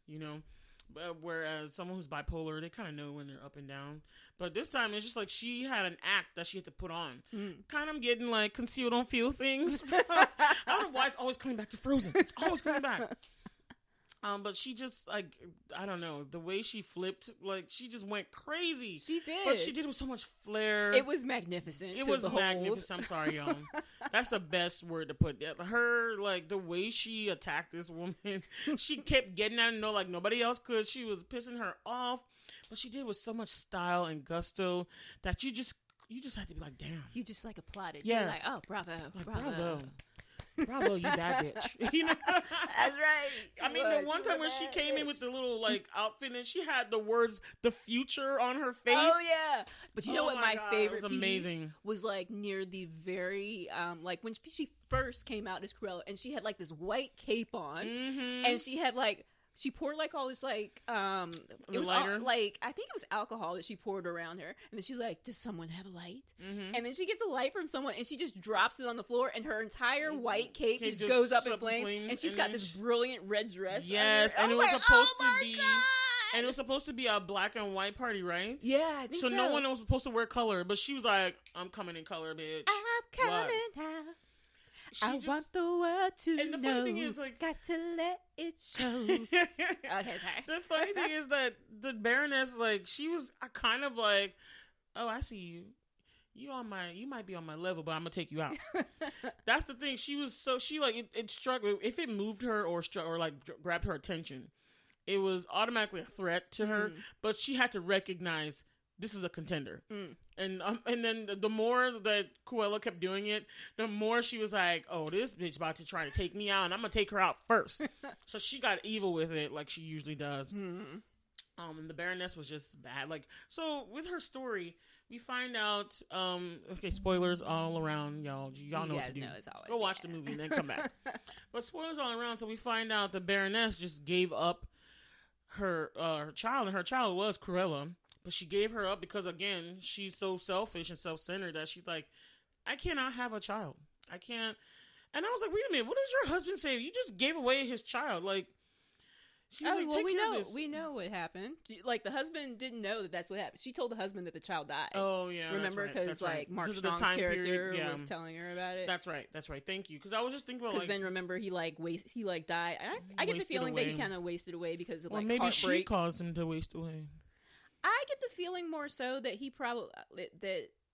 whereas someone who's bipolar, they kind of know when they're up and down. But this time, it's just like she had an act that she had to put on. Kind of getting like conceal, don't feel things. I don't know why it's always coming back to Frozen. It's always coming back. But she just, like, I don't know, the way she flipped, like, she just went crazy. She did. But she did it with so much flair. It was magnificent. It was magnificent. I'm sorry, y'all. That's the best word to put. Her, like, the way she attacked this woman, she kept getting at her, like nobody else could. She was pissing her off. But she did it with so much style and gusto that you just had to be like, damn. You just, like, applauded. Yes. You're like, oh, bravo. Bravo, you bad bitch. That's right. I mean, the one time when she came in with the little like outfit and she had the words "the future" on her face. Oh yeah. But you know what my favorite piece was like near the very like when she first came out as Cruella, and she had like this white cape on, and she had like. She poured like all this like it was all, like I think it was alcohol that she poured around her, and then she's like, "Does someone have a light?" And then she gets a light from someone, and she just drops it on the floor, and her entire white cape just goes up in flames, and she's got this brilliant red dress. Yes, and it was supposed to be. And it was supposed to be a black and white party, right? Yeah, I think so. So no one was supposed to wear color, but she was like, "I'm coming in color, bitch. I'm coming out. I want the world to know. And the funny thing is, like, got to let it show." Okay, sorry. The funny thing is that the Baroness, like, she was kind of like, "Oh, I see you. You might be on my level, but I'm gonna take you out." That's the thing. She was it struck. If it moved her or like grabbed her attention, it was automatically a threat to her. But she had to recognize this is a contender. And then the more that Cruella kept doing it, the more she was like, "Oh, this bitch about to try to take me out, and I'm gonna take her out first." So she got evil with it, like she usually does. And the Baroness was just bad. Like, so with her story, we find out, okay, spoilers all around, y'all. Y'all know what to do. Go watch the movie and then come back. But spoilers all around, so we find out the Baroness just gave up her child, and her child was Cruella, but she gave her up because, again, she's so selfish and self-centered that she's like, I cannot have a child. I can't. And I was like, wait a minute, what does your husband say? You just gave away his child. Like, she was we know what happened. Like, the husband didn't know that that's what happened. She told the husband that the child died. Oh, yeah. Remember? Because, Mark Strong's character was telling her about it. That's right. Thank you. Because I was just thinking about, because then, remember, he died. And I get the feeling that he kind of wasted away because of, maybe heartbreak. She caused him to waste away. I get the feeling more so that he probably,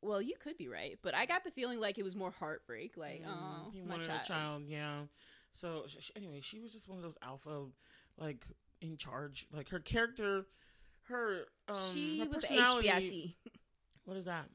well, you could be right, but I got the feeling like it was more heartbreak. Like, oh, he wanted a child, yeah. So, anyway, she was just one of those alpha, like, in charge. Like, her character, she her was personality. What is that?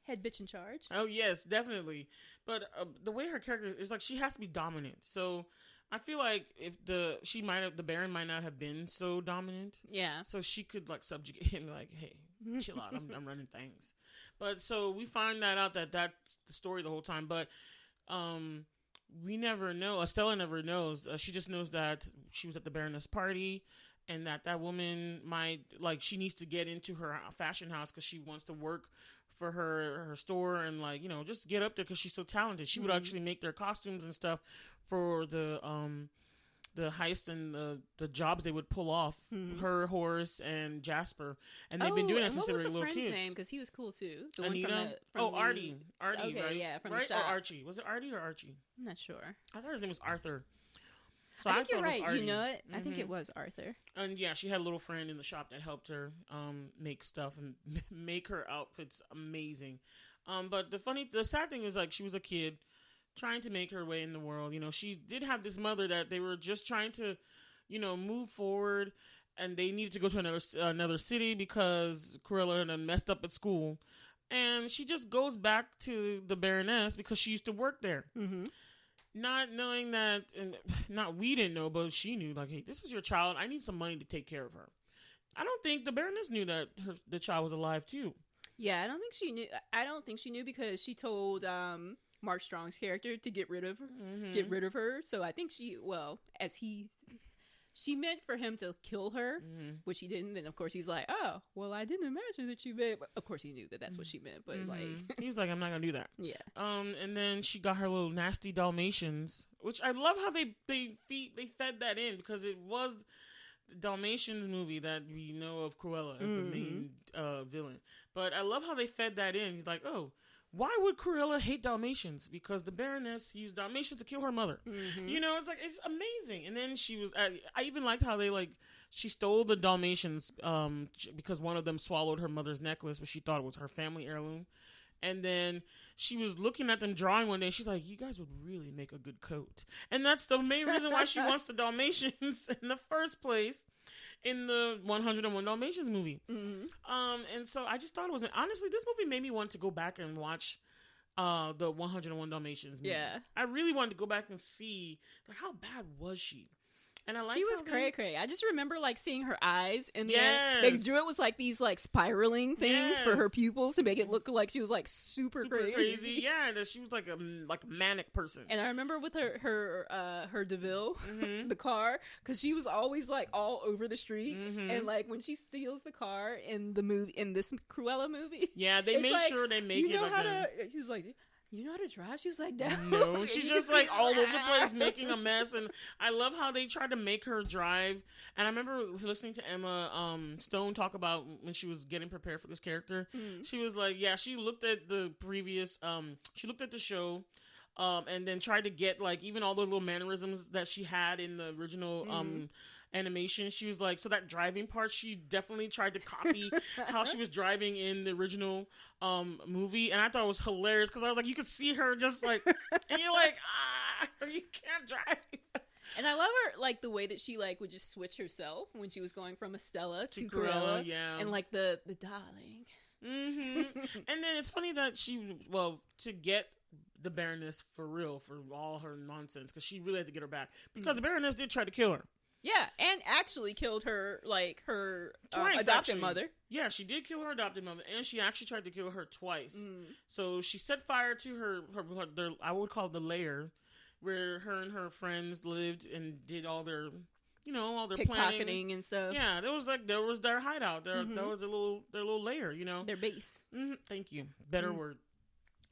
Head bitch in charge. Oh, yes, definitely. But the way her character is, like, she has to be dominant. So, I feel like if the Baron might not have been so dominant. Yeah. So she could, like, subjugate him, like, hey, chill out, I'm running things. But so we find that out that's the story the whole time. But we never know. Estella never knows. She just knows that she was at the Baroness party, and that woman might, like, she needs to get into her fashion house because she wants to work for her store and, like, you know, just get up there because she's so talented. She would actually make their costumes and stuff for the heist and the jobs they would pull off. Her, Horace, and Jasper, and they've been doing that since they were little kids. What was the friend's name? Because he was cool too. The Anita? Artie. Okay, right? Yeah, from right? the shop. Or Archie? Was it Artie or Archie? I'm not sure. I thought his name was Arthur. So I think you're right. You know it. I think it was Arthur. And yeah, she had a little friend in the shop that helped her make stuff and make her outfits amazing. But the sad thing is, like, she was a kid trying to make her way in the world. You know, she did have this mother that they were just trying to, you know, move forward, and they needed to go to another city because Cruella had messed up at school. And she just goes back to the Baroness because she used to work there. Mm-hmm. Not knowing that, and we didn't know, but she knew, like, hey, this is your child. I need some money to take care of her. I don't think the Baroness knew that the child was alive, too. Yeah, I don't think she knew. I don't think she knew because she told Mark Strong's character to get rid of her. Mm-hmm. Get rid of her. So I think she meant for him to kill her, which he didn't. Then, of course, he's like, oh, well, I didn't imagine that you meant. But of course, he knew that that's what she meant. But, like... he was like, I'm not going to do that. Yeah. And then she got her little nasty Dalmatians, which I love how they fed that in, because it was the Dalmatians movie that we know of Cruella as the main villain. But I love how they fed that in. He's like, oh, why would Cruella hate Dalmatians? Because the Baroness used Dalmatians to kill her mother. Mm-hmm. You know, it's like, it's amazing. And then she was, I even liked how they, like, she stole the Dalmatians because one of them swallowed her mother's necklace, which she thought was her family heirloom. And then she was looking at them drawing one day. She's like, you guys would really make a good coat. And that's the main reason why she wants the Dalmatians in the first place in the 101 Dalmatians movie. Mm-hmm. And so I just thought it was, honestly, this movie made me want to go back and watch the 101 Dalmatians movie. Yeah. I really wanted to go back and see, like, how bad was she? And I liked she was cray-cray. I just remember, like, seeing her eyes, and then they drew it was like these, like, spiraling things for her pupils to make it look like she was, like, super crazy. Yeah, that she was like a manic person. And I remember with her DeVille, the car, because she was always, like, all over the street, and, like, when she steals the car in this Cruella movie, yeah, they made sure they make it like that. She was like, you know how to drive? She was like, no, she's just like all over the place making a mess. And I love how they tried to make her drive. And I remember listening to Emma Stone talk about when she was getting prepared for this character. She was like, yeah, she looked at the previous, she looked at the show, and then tried to get, like, even all the little mannerisms that she had in the original animation. She was like, so that driving part, she definitely tried to copy how she was driving in the original movie. And I thought it was hilarious because I was like, you could see her just like, and you're like, you can't drive. And I love her, like, the way that she, like, would just switch herself when she was going from Estella to Cruella. Yeah. And, like, the darling. Mm-hmm. And then it's funny that to get the Baroness for real, for all her nonsense, because she really had to get her back. Because the Baroness did try to kill her. Yeah, and actually killed her, like, her adopted actually. mother. Yeah, she did kill her adopted mother, and she actually tried to kill her twice. So she set fire to her I would call it the lair, where her and her friends lived and did all their, all their planning and stuff. Yeah, there was their hideout. That was their little lair, Their base. Thank you. Better word.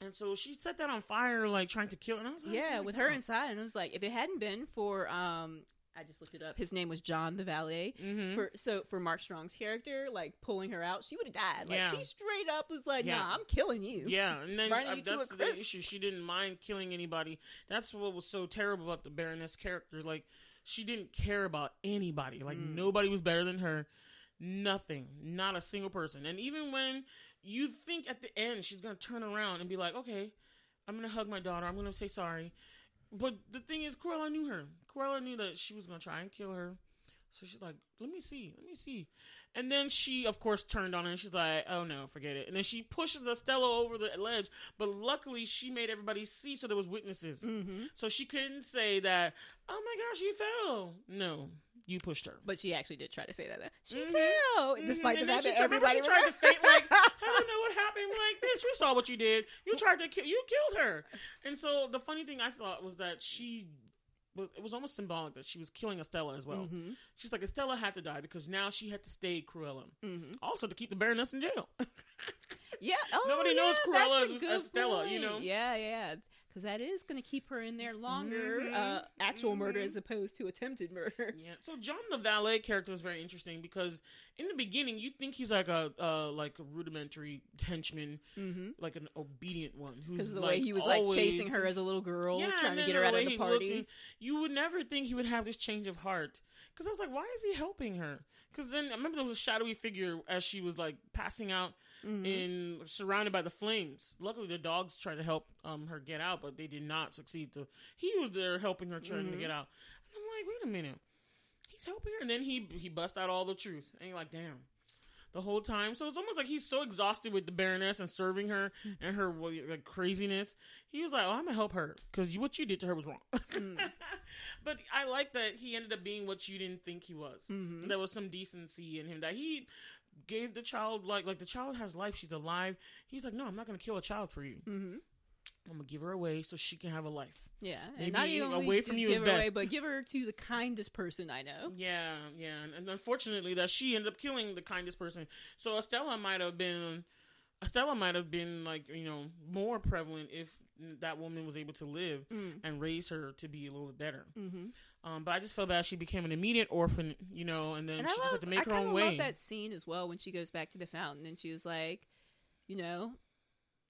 And so she set that on fire, like trying to kill her. And I was like, yeah, with her inside, and I was like, if it hadn't been for I just looked it up. His name was John the valet. For Mark Strong's character, like pulling her out, she would have died. Like she straight up was like, "Nah, I'm killing you." Yeah, and then that's the issue. She didn't mind killing anybody. That's what was so terrible about the Baroness character. Like, she didn't care about anybody. Like nobody was better than her. Nothing. Not a single person. And even when you think at the end she's gonna turn around and be like, "Okay, I'm gonna hug my daughter. I'm gonna say sorry." But the thing is, Cruella knew her. Cruella knew that she was going to try and kill her. So she's like, let me see. And then she, of course, turned on her and she's like, oh no, forget it. And then she pushes Estella over the ledge. But luckily, she made everybody see, so there was witnesses. So she couldn't say that, oh my gosh, she fell. No, you pushed her. But she actually did try to say that. She fell. Despite the fact that everybody tried to faint, like, I don't know what happened. We're like, bitch, we saw what you did. You tried to kill, you killed her. And so the funny thing I thought was that it was almost symbolic that she was killing Estella as well. She's like, Estella had to die because now she had to stay Cruella. Also to keep the Baroness in jail. Yeah. Nobody knows Cruella is Estella, point. Yeah. Because that is going to keep her in there longer. Actual murder as opposed to attempted murder. Yeah. So John the valet character was very interesting because in the beginning you think he's like a rudimentary henchman, like an obedient one. Because of the way he was like chasing her as a little girl, trying to get her out of the party. You would never think he would have this change of heart. Because I was like, why is he helping her? Because then I remember there was a shadowy figure as she was like passing out and surrounded by the flames. Luckily, the dogs tried to help her get out, but they did not succeed. He was there helping her, trying to get out. And I'm like, wait a minute, he's helping her, and then he bust out all the truth, and you're like, damn. The whole time. So it's almost like he's so exhausted with the Baroness and serving her and her like craziness. He was like, oh, I'm going to help her because what you did to her was wrong. But I like that he ended up being what you didn't think he was. There was some decency in him that he gave the child, like the child has life. She's alive. He's like, no, I'm not going to kill a child for you. I'm going to give her away so she can have a life. Yeah. Maybe not even away from you is best. Away, but give her to the kindest person I know. Yeah. And unfortunately that she ended up killing the kindest person. So Estella might have been like, more prevalent if that woman was able to live and raise her to be a little bit better. But I just felt bad she became an immediate orphan, and then she just had to make her own way. I love that scene as well when she goes back to the fountain and she was like,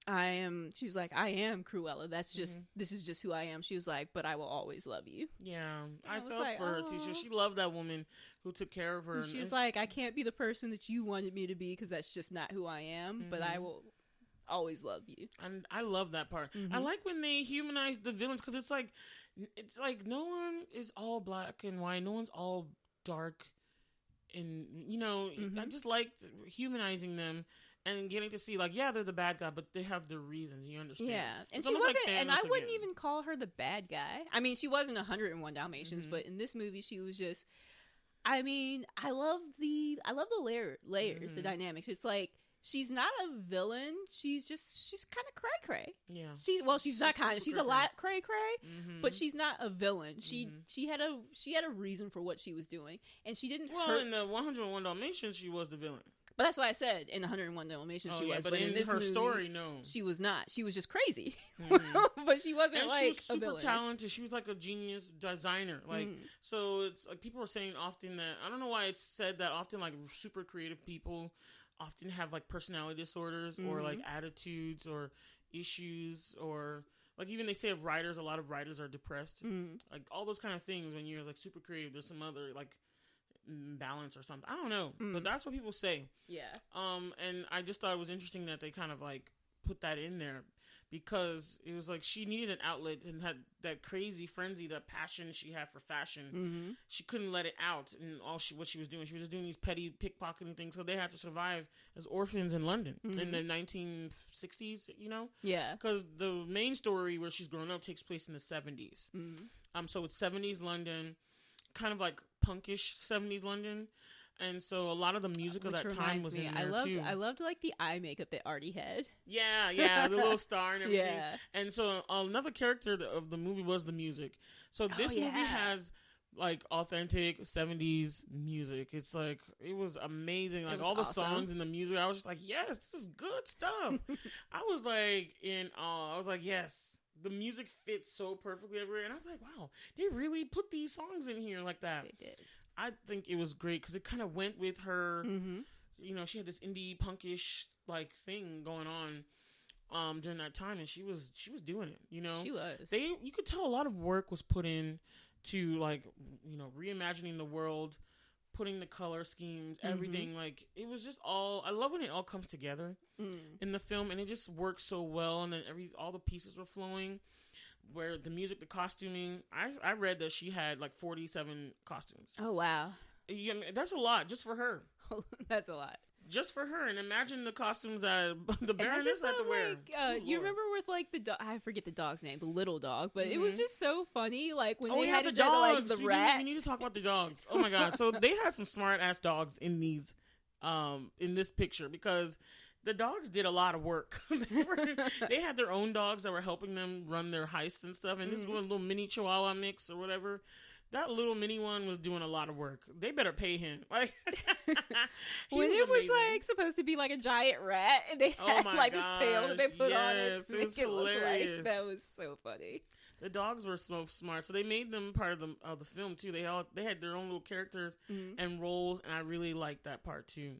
I am Cruella. That's just, this is just who I am. She was like, but I will always love you. Yeah. I felt like, for her too. She loved that woman who took care of her. And she was like, I can't be the person that you wanted me to be because that's just not who I am, but I will always love you. And I love that part. I like when they humanize the villains because it's like no one is all black and white. No one's all dark. And, I just like humanizing them. And getting to see, like, yeah, they're the bad guy, but they have their reasons. You understand? Yeah, and she wasn't. And I wouldn't even call her the bad guy. I mean, she wasn't 101 Dalmatians, but in this movie, she was just. I mean, I love the layers, the dynamics. It's like she's not a villain. She's kind of cray cray. Yeah. She's not kind of. She's a lot cray cray, but she's not a villain. She had a reason for what she was doing, and she didn't. Well, in the 101 Dalmatians, she was the villain. But that's why I said in 101 Dalmatians she was. But in this her movie, story, no. She was not. She was just crazy. But she wasn't and like she was super a villain. Talented. She was like a genius designer. Like so it's like people are saying often that I don't know why it's said that often like super creative people often have like personality disorders or like attitudes or issues or like even they say of writers, a lot of writers are depressed. Like all those kind of things when you're like super creative, there's some other like balance or something. I don't know, but that's what people say. Yeah. And I just thought it was interesting that they kind of like put that in there because it was like she needed an outlet and had that crazy frenzy, that passion she had for fashion. She couldn't let it out, and what she was doing, she was just doing these petty pickpocketing things because they had to survive as orphans in London in the 1960s. Yeah. Because the main story where she's grown up takes place in the 70s. So it's 70s London. kind of like punkish 70s London. And so a lot of the music of that time was in there too. I loved like the eye makeup that Artie had. Yeah, the little star and everything. Yeah. And so another character of the movie was the music. So this movie has like authentic 70s music. It's like, it was amazing. Like all the songs and the music, I was just like, yes, this is good stuff. I was like in awe. I was like, yes, the music fits so perfectly everywhere. And I was like, wow, they really put these songs in here like that. They did. I think it was great because it kind of went with her, you know, she had this indie punkish like thing going on during that time, and she was doing it, you know. She was. You could tell a lot of work was put in to, like, you know, reimagining the world, putting the color schemes, everything. Like, it was just all, I love when it all comes together in the film, and it just works so well, and then all the pieces were flowing. Where the music, the costuming, I read that she had like 47 costumes. Oh, wow. Yeah, that's a lot just for her. That's a lot. Just for her. And imagine the costumes that the Baroness had to wear. You remember with like the dog, I forget the dog's name, the little dog, but it was just so funny. Like when they had the dogs, like, the rat. We need to talk about the dogs. Oh my God. So they had some smart ass dogs in these, in this picture, because the dogs did a lot of work. They had their own dogs that were helping them run their heists and stuff. And this one little mini Chihuahua mix or whatever, that little mini one was doing a lot of work. They better pay him. Like, when it was like supposed to be like a giant rat, and they had like this tail that they put on it to make it look like, that was so funny. The dogs were so smart, so they made them part of the film too. They had their own little characters and roles, and I really liked that part too.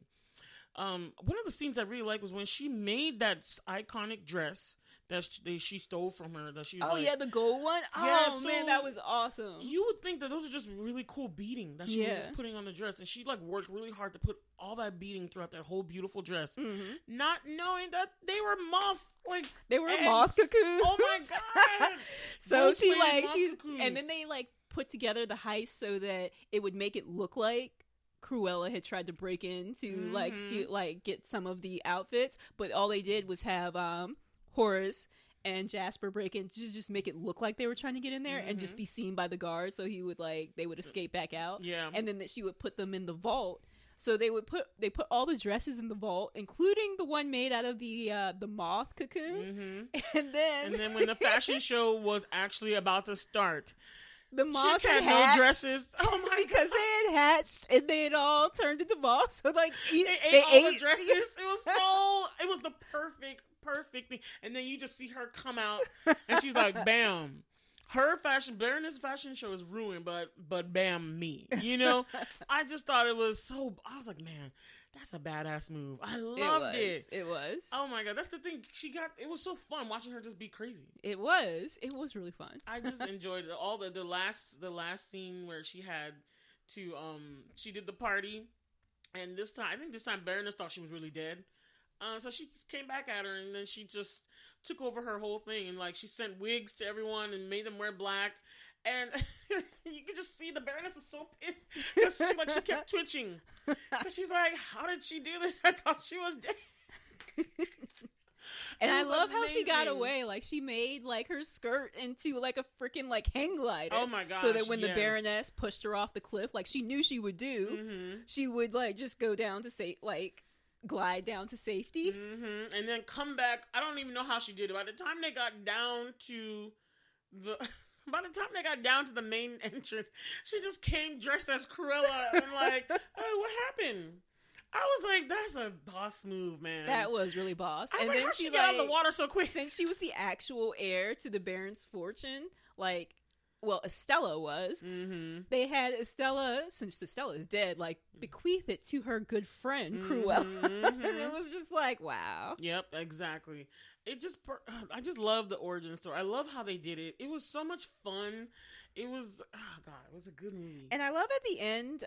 One of the scenes I really liked was when she made that iconic dress that she stole from her. That she was the gold one. Oh man, that was awesome. You would think that those are just really cool beading that she was just putting on the dress, and she like worked really hard to put all that beading throughout that whole beautiful dress, not knowing that they were moth cocoons. Oh my God! So she and then they like put together the heist so that it would make it look like Cruella had tried to break in to get some of the outfits, but all they did was have Horace and Jasper break in to just make it look like they were trying to get in there and just be seen by the guards, so they would escape back out. Yeah, and then that she would put them in the vault. So they put all the dresses in the vault, including the one made out of the moth cocoons. And then when the fashion show was actually about to start, the moths had no dresses. Oh my God. Because they had hatched and they had all turned into moths. So like they ate the dresses. It was the perfect thing. And then you just see her come out and she's like, bam. Her Baroness fashion show is ruined, but bam, me. You know? I just thought it was I was like, man, that's a badass move. I loved it. It was. Oh my God. That's the thing. It was so fun watching her just be crazy. It was really fun. I just enjoyed it. All the last scene where she had to, she did the party. And I think this time Baroness thought she was really dead. So she came back at her, and then she just took over her whole thing. And like, she sent wigs to everyone and made them wear black. And you could just see the Baroness is so pissed because she kept twitching. She's like, "How did she do this? I thought she was dead." And I love how she got away. Like, she made like her skirt into like a freaking like hang glider. Oh my gosh! So that when the Baroness pushed her off the cliff, like she knew she would do, she would like just go down to glide down to safety, and then come back. I don't even know how she did it. By the time they got down to the main entrance, she just came dressed as Cruella and like, oh, what happened? I was like, that's a boss move, man. That was really boss. And then she got out of the water so quick. Since she was the actual heir to the Baron's fortune, Estella was. They had Estella, since Estella is dead, bequeath it to her good friend Cruella. And it was just like, wow. Yep, exactly. I just love the origin story. I love how they did it. It was so much fun. It was, it was a good movie. And I love at the end,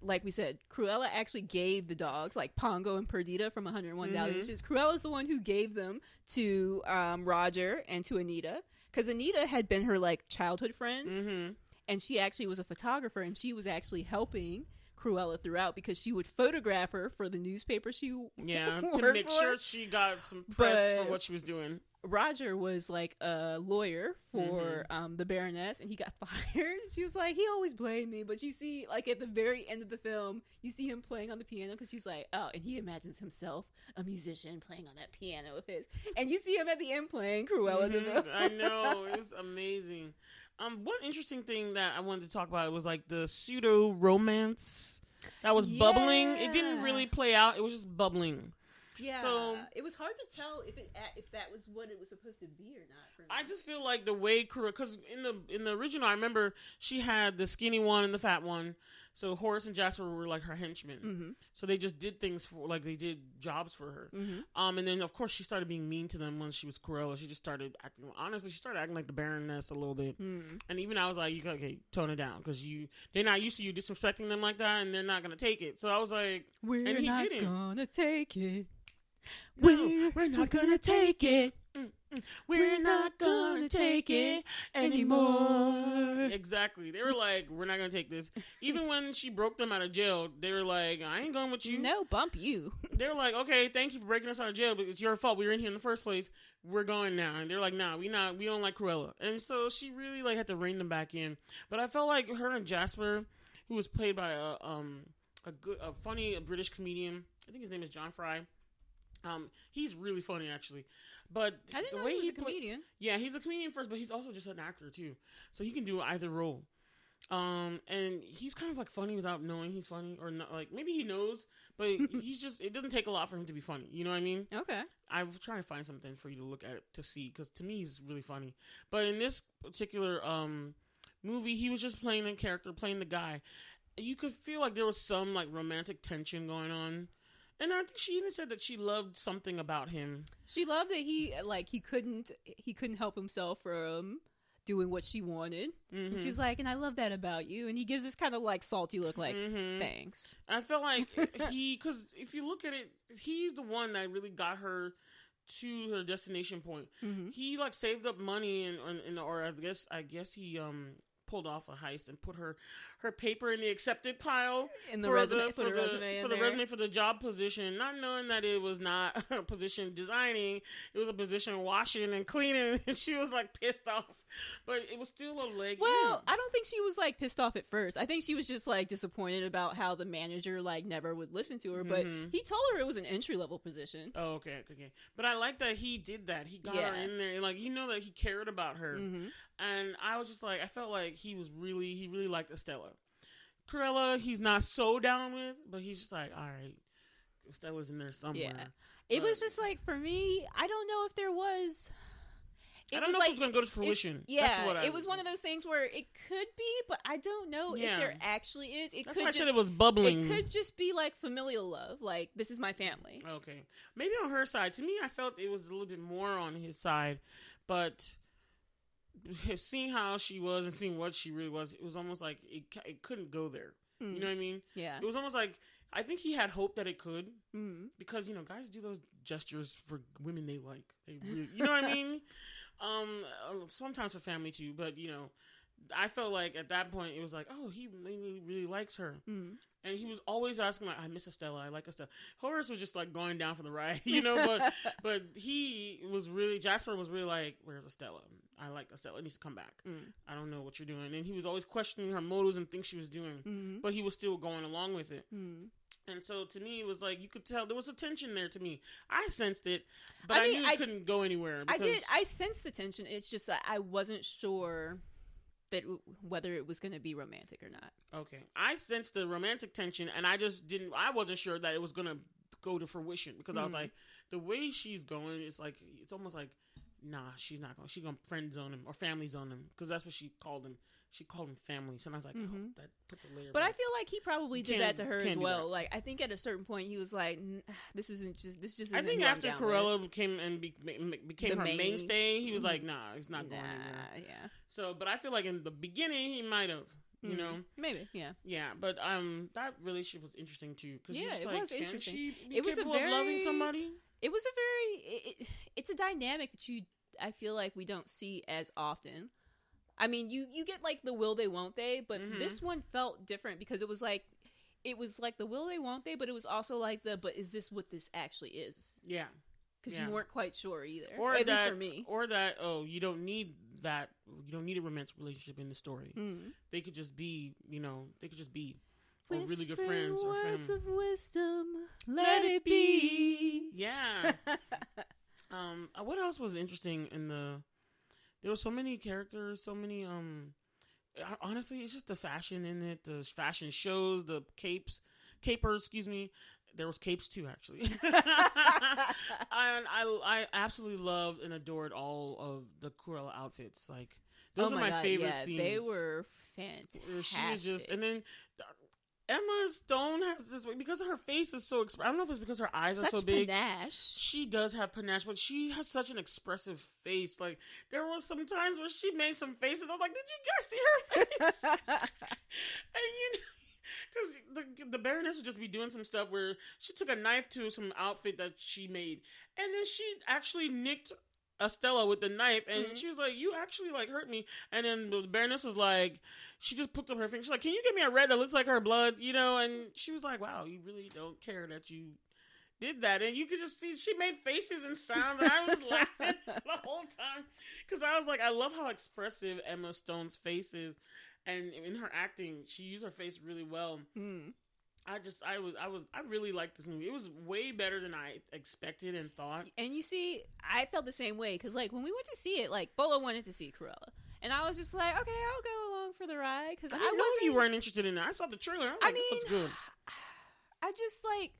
like we said, Cruella actually gave the dogs, like Pongo and Perdita from 101 Dalmatians. Cruella's the one who gave them to Roger and to Anita. Because Anita had been her childhood friend, and she actually was a photographer, and she was actually helping Cruella throughout because she would photograph her for the newspaper she to make sure she got some press for what she was doing. Roger was like a lawyer for the Baroness, and he got fired. She was like, he always blamed me, but you see, like at the very end of the film, you see him playing on the piano because she's like, oh, and he imagines himself a musician playing on that piano of his, and you see him at the end playing Cruella de Vil. I know, it was amazing. One interesting thing that I wanted to talk about was like the pseudo romance that was bubbling. It didn't really play out; it was just bubbling. Yeah, so it was hard to tell if that was what it was supposed to be or not. For me. I just feel like the way because in the original, I remember she had the skinny one and the fat one. So Horace and Jasper were like her henchmen. So they just did things for they did jobs for her. And then of course she started being mean to them when she was Cruella. She just started acting. Honestly, she started acting like the Baroness a little bit. And even I was like, okay, tone it down because they're not used to you disrespecting them like that, and they're not gonna take it. So I was like, we're not gonna take it. We're not gonna take it. We're not gonna take it anymore. Exactly. They were like, we're not gonna take this. Even when she broke them out of jail, they were like, I ain't going with you. No, bump you. They were like, okay, thank you for breaking us out of jail, but it's your fault. We were in here in the first place. We're going now. And they're like, nah, we don't like Cruella. And so she really like had to rein them back in. But I felt like her and Jasper, who was played by a funny British comedian, I think his name is John Fry. He's really funny actually, but I didn't know he was a comedian. Yeah, he's a comedian first, but he's also just an actor too, so he can do either role. And he's kind of like funny without knowing he's funny, or not. Like maybe he knows, but he's just. It doesn't take a lot for him to be funny. You know what I mean? Okay. I'm trying to find something for you to look at it to see, because to me he's really funny. But in this particular movie, he was just playing a character, playing the guy. You could feel like there was some like romantic tension going on. And I think she even said that she loved something about him. She loved that he couldn't help himself from doing what she wanted. And she was like, and I love that about you. And he gives this kind of like salty look like, thanks. I felt like because if you look at it, he's the one that really got her to her destination point. He like saved up money or I guess he pulled off a heist and put her paper in the accepted pile in the resume for the resume for the job position, not knowing that it was not a position designing, it was a position washing and cleaning. And she was like pissed off, but it was still a leg. Well, I don't think she was like pissed off at first. I think she was just like disappointed about how the manager like never would listen to her. But he told her it was an entry level position. Oh, okay. But I like that he did that. He got her in there, and like that he cared about her. And I was just like, I felt like he really liked Estella. Cruella, he's not so down with, but he's just like, all right, Estella's in there somewhere. Yeah. It was just like, for me, I don't know if there was. I don't know if it's going to go to fruition. It was one of those things where it could be, but I don't know if there actually is. That's why I said it was bubbling. It could just be like familial love, like this is my family. Okay, maybe on her side. To me, I felt it was a little bit more on his side, but seeing how she was and seeing what she really was, it was almost like it couldn't go there. You know what I mean? Yeah. It was almost like, I think he had hope that it could, because guys do those gestures for women they like. They really, you know what I mean? Sometimes for family too, but I felt like at that point it was like, oh, he really likes her. And he was always asking like, I miss Estella, I like Estella. Horace was just like going down for the ride, but Jasper was really like, where's Estella? I like Estella, it needs to come back. I don't know what you're doing. And he was always questioning her motives and things she was doing, but he was still going along with it. And so to me, it was like, you could tell there was a tension there to me. I sensed it, but I knew it couldn't go anywhere. I sensed the tension. It's just that I wasn't sure that whether it was going to be romantic or not. Okay. I sensed the romantic tension, and I wasn't sure that it was going to go to fruition, because I was like, the way she's going, it's almost like, nah, she's not going. She's going to friend zone him or family zone him, because that's what she called him. She called him family. So I was like, oh, that puts a layer. But I feel like he probably did that to her as well. Like, I think at a certain point he was like, this just isn't. I think after Cruella became her mainstay, he was like, nah, it's not going anywhere. Yeah. So, but I feel like in the beginning he might have. Maybe, yeah. Yeah, but that relationship was interesting too. Cause it was interesting. It was loving somebody. It was it's a dynamic that I feel like we don't see as often. I mean, you get like the will they, won't they, but this one felt different because it was like, it was like the will they, won't they, but it was also like but is this what this actually is? Yeah. Because you weren't quite sure either. Or at that, least for me. Or that, you don't need that. You don't need a romantic relationship in the story. They could just be, or really good friends or family. Words of wisdom, let it be. Yeah. What else was interesting there were so many characters, so many, honestly, it's just the fashion in it, the fashion shows, the capers, excuse me. There was capes too, actually. And I absolutely loved and adored all of the Cruella outfits. Like, those were my favorite scenes. They were fantastic. She was just, and then Emma Stone has this, because her face is so I don't know if it's because her eyes are so big. Panache. She does have panache, but she has such an expressive face. Like, there was some times where she made some faces. I was like, did you guys see her face? And because the Baroness would just be doing some stuff where she took a knife to some outfit that she made, and then she actually nicked Estella with the knife, and she was like, you actually, like, hurt me. And then the Baroness was like, she just picked up her finger. She's like, can you give me a red that looks like her blood? And she was like, wow, you really don't care that you did that. And you could just see she made faces and sounds, and I was laughing the whole time, because I was like, I love how expressive Emma Stone's face is. And in her acting, she used her face really well. I really liked this movie. It was way better than I expected and thought. And you see, I felt the same way, because, like, when we went to see it, like, Bola wanted to see Cruella. And I was just like, okay, I'll go along for the ride. Because I didn't know you weren't interested in that. I saw the trailer. I was like, this looks good. I just, like,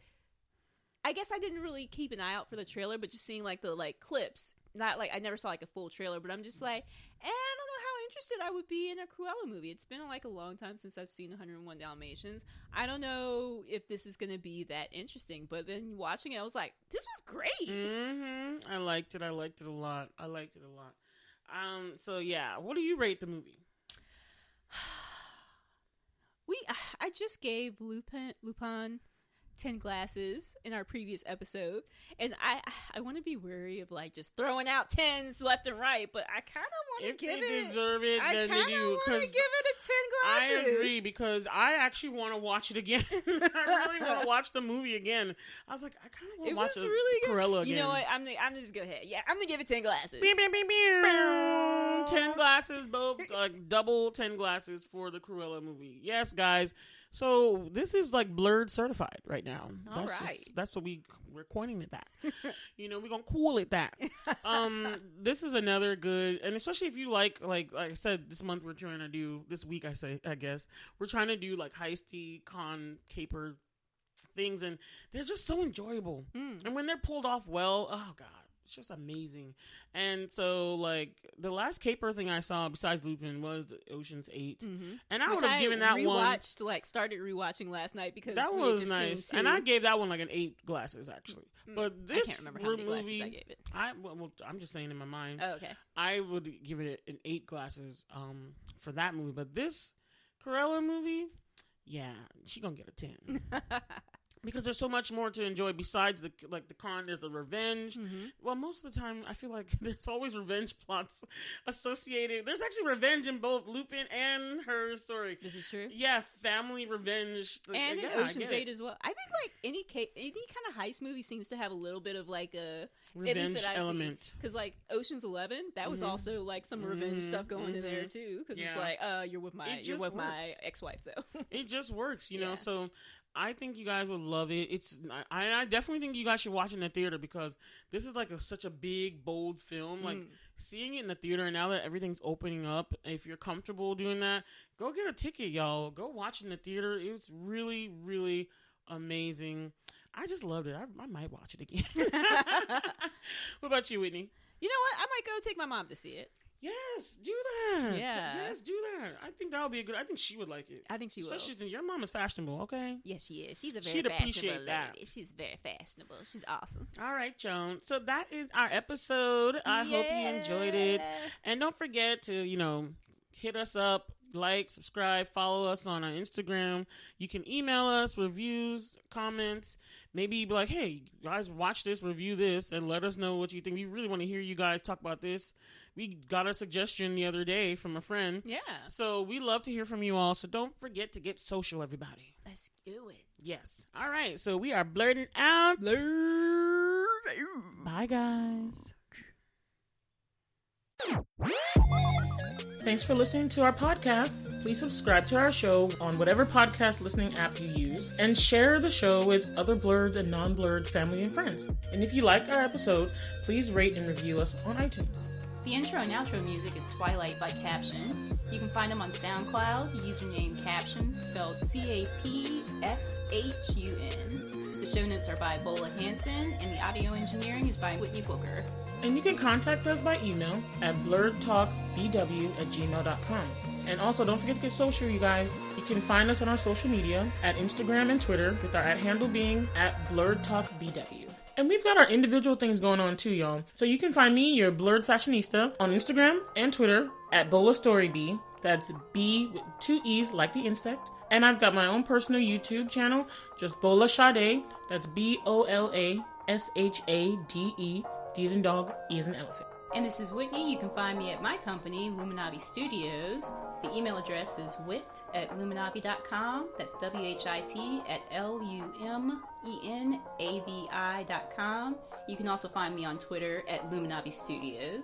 I guess I didn't really keep an eye out for the trailer, but just seeing, like, the, like, clips. Not, like, I never saw, like, a full trailer, but I'm just like, I don't know how interested I would be in a Cruella movie. It's been, like, a long time since I've seen 101 Dalmatians. I don't know if this is going to be that interesting, but then watching it, I was like, this was great. I liked it a lot. So, yeah, what do you rate the movie? I just gave Lupin 10 glasses in our previous episode, and I want to be wary of, like, just throwing out 10s left and right, but I kind of want to give it. If they deserve it, then they do. I kind of want to give it a 10 glasses. I agree, because I actually want to watch it again. I really want to watch the movie again. I was like, I kind of want to watch really Cruella again. You know what? I'm just go ahead. Yeah, I'm gonna give it 10 glasses. 10 glasses, both, like, double 10 glasses for the Cruella movie. Yes, guys. So this is like Blerd certified right now. That's what we're coining it that. We're gonna call it that. This is another good, and especially if you like I said, this month we're trying to do, this week I guess we're trying to do, like, heisty con caper things, and they're just so enjoyable. And when they're pulled off well, oh god, it's just amazing. And so, like, the last caper thing I saw besides Lupin was the Ocean's 8. And I would have given that one. Started rewatching last night because that was nice. And I gave that one like an 8 glasses, actually. But this, I can't remember how many glasses I gave it. I'm just saying in my mind. Oh, okay. I would give it an 8 glasses for that movie. But this Cruella movie, yeah, she gonna get a 10. Because there's so much more to enjoy besides the con. There's the revenge. Well, most of the time, I feel like there's always revenge plots associated. There's actually revenge in both Lupin and her story. This is true. Yeah, family revenge, and in Ocean's 8 as well. I think, like, any kind of heist movie seems to have a little bit of, like, a revenge element. Because, like, Ocean's 11, that was also, like, some revenge stuff going in there too. Because it's like, you're with my ex-wife though. It just works, you know. So I think you guys would love it. I definitely think you guys should watch it in the theater, because this is like such a big, bold film. Like, seeing it in the theater, and now that everything's opening up, if you're comfortable doing that, go get a ticket, y'all. Go watch it in the theater. It's really, really amazing. I just loved it. I might watch it again. What about you, Whitney? You know what? I might go take my mom to see it. Yes, do that. Yeah. Yes, do that. I think that would be a good. I think she would like it. I think she will. Especially since your mom is fashionable, okay? Yes, she is. She's a very She'd fashionable appreciate lady. that. She's very fashionable. She's awesome. All right, Joan. So that is our episode. I hope you enjoyed it. And don't forget to, hit us up. like, subscribe, follow us on our Instagram. You can email us reviews, comments. Maybe be like, hey, guys, watch this, review this, and let us know what you think. We really want to hear you guys talk about this. We got a suggestion the other day from a friend. Yeah. So we love to hear from you all. So don't forget to get social, everybody. Let's do it. Yes. All right. So we are blerding out. Bye, guys. Thanks for listening to our podcast. Please subscribe to our show on whatever podcast listening app you use and share the show with other Blerds and non-Blerd family and friends. And if you like our episode, please rate and review us on iTunes. The intro and outro music is Twilight by Caption. You can find them on SoundCloud, username Caption, spelled Capshun. The show notes are by Bola Hanson, and the audio engineering is by Whitney Booker. And you can contact us by email at blerdtalkbw@gmail.com. And also, don't forget to get social, you guys. You can find us on our social media at Instagram and Twitter, with our @handle being @blerdtalkbw. And we've got our individual things going on too, y'all. So you can find me, your Blerd Fashionista, on Instagram and Twitter at BolaStoryB. That's B with 2 E's like the insect. And I've got my own personal YouTube channel, just Bola Sade. That's BOLASHADE. D as in dog, E as in elephant. And this is Whitney. You can find me at my company, Luminavi Studios. The email address is wit@luminavi.com. That's WHIT@LUMENAVI.com. You can also find me on Twitter at Luminavi Studios.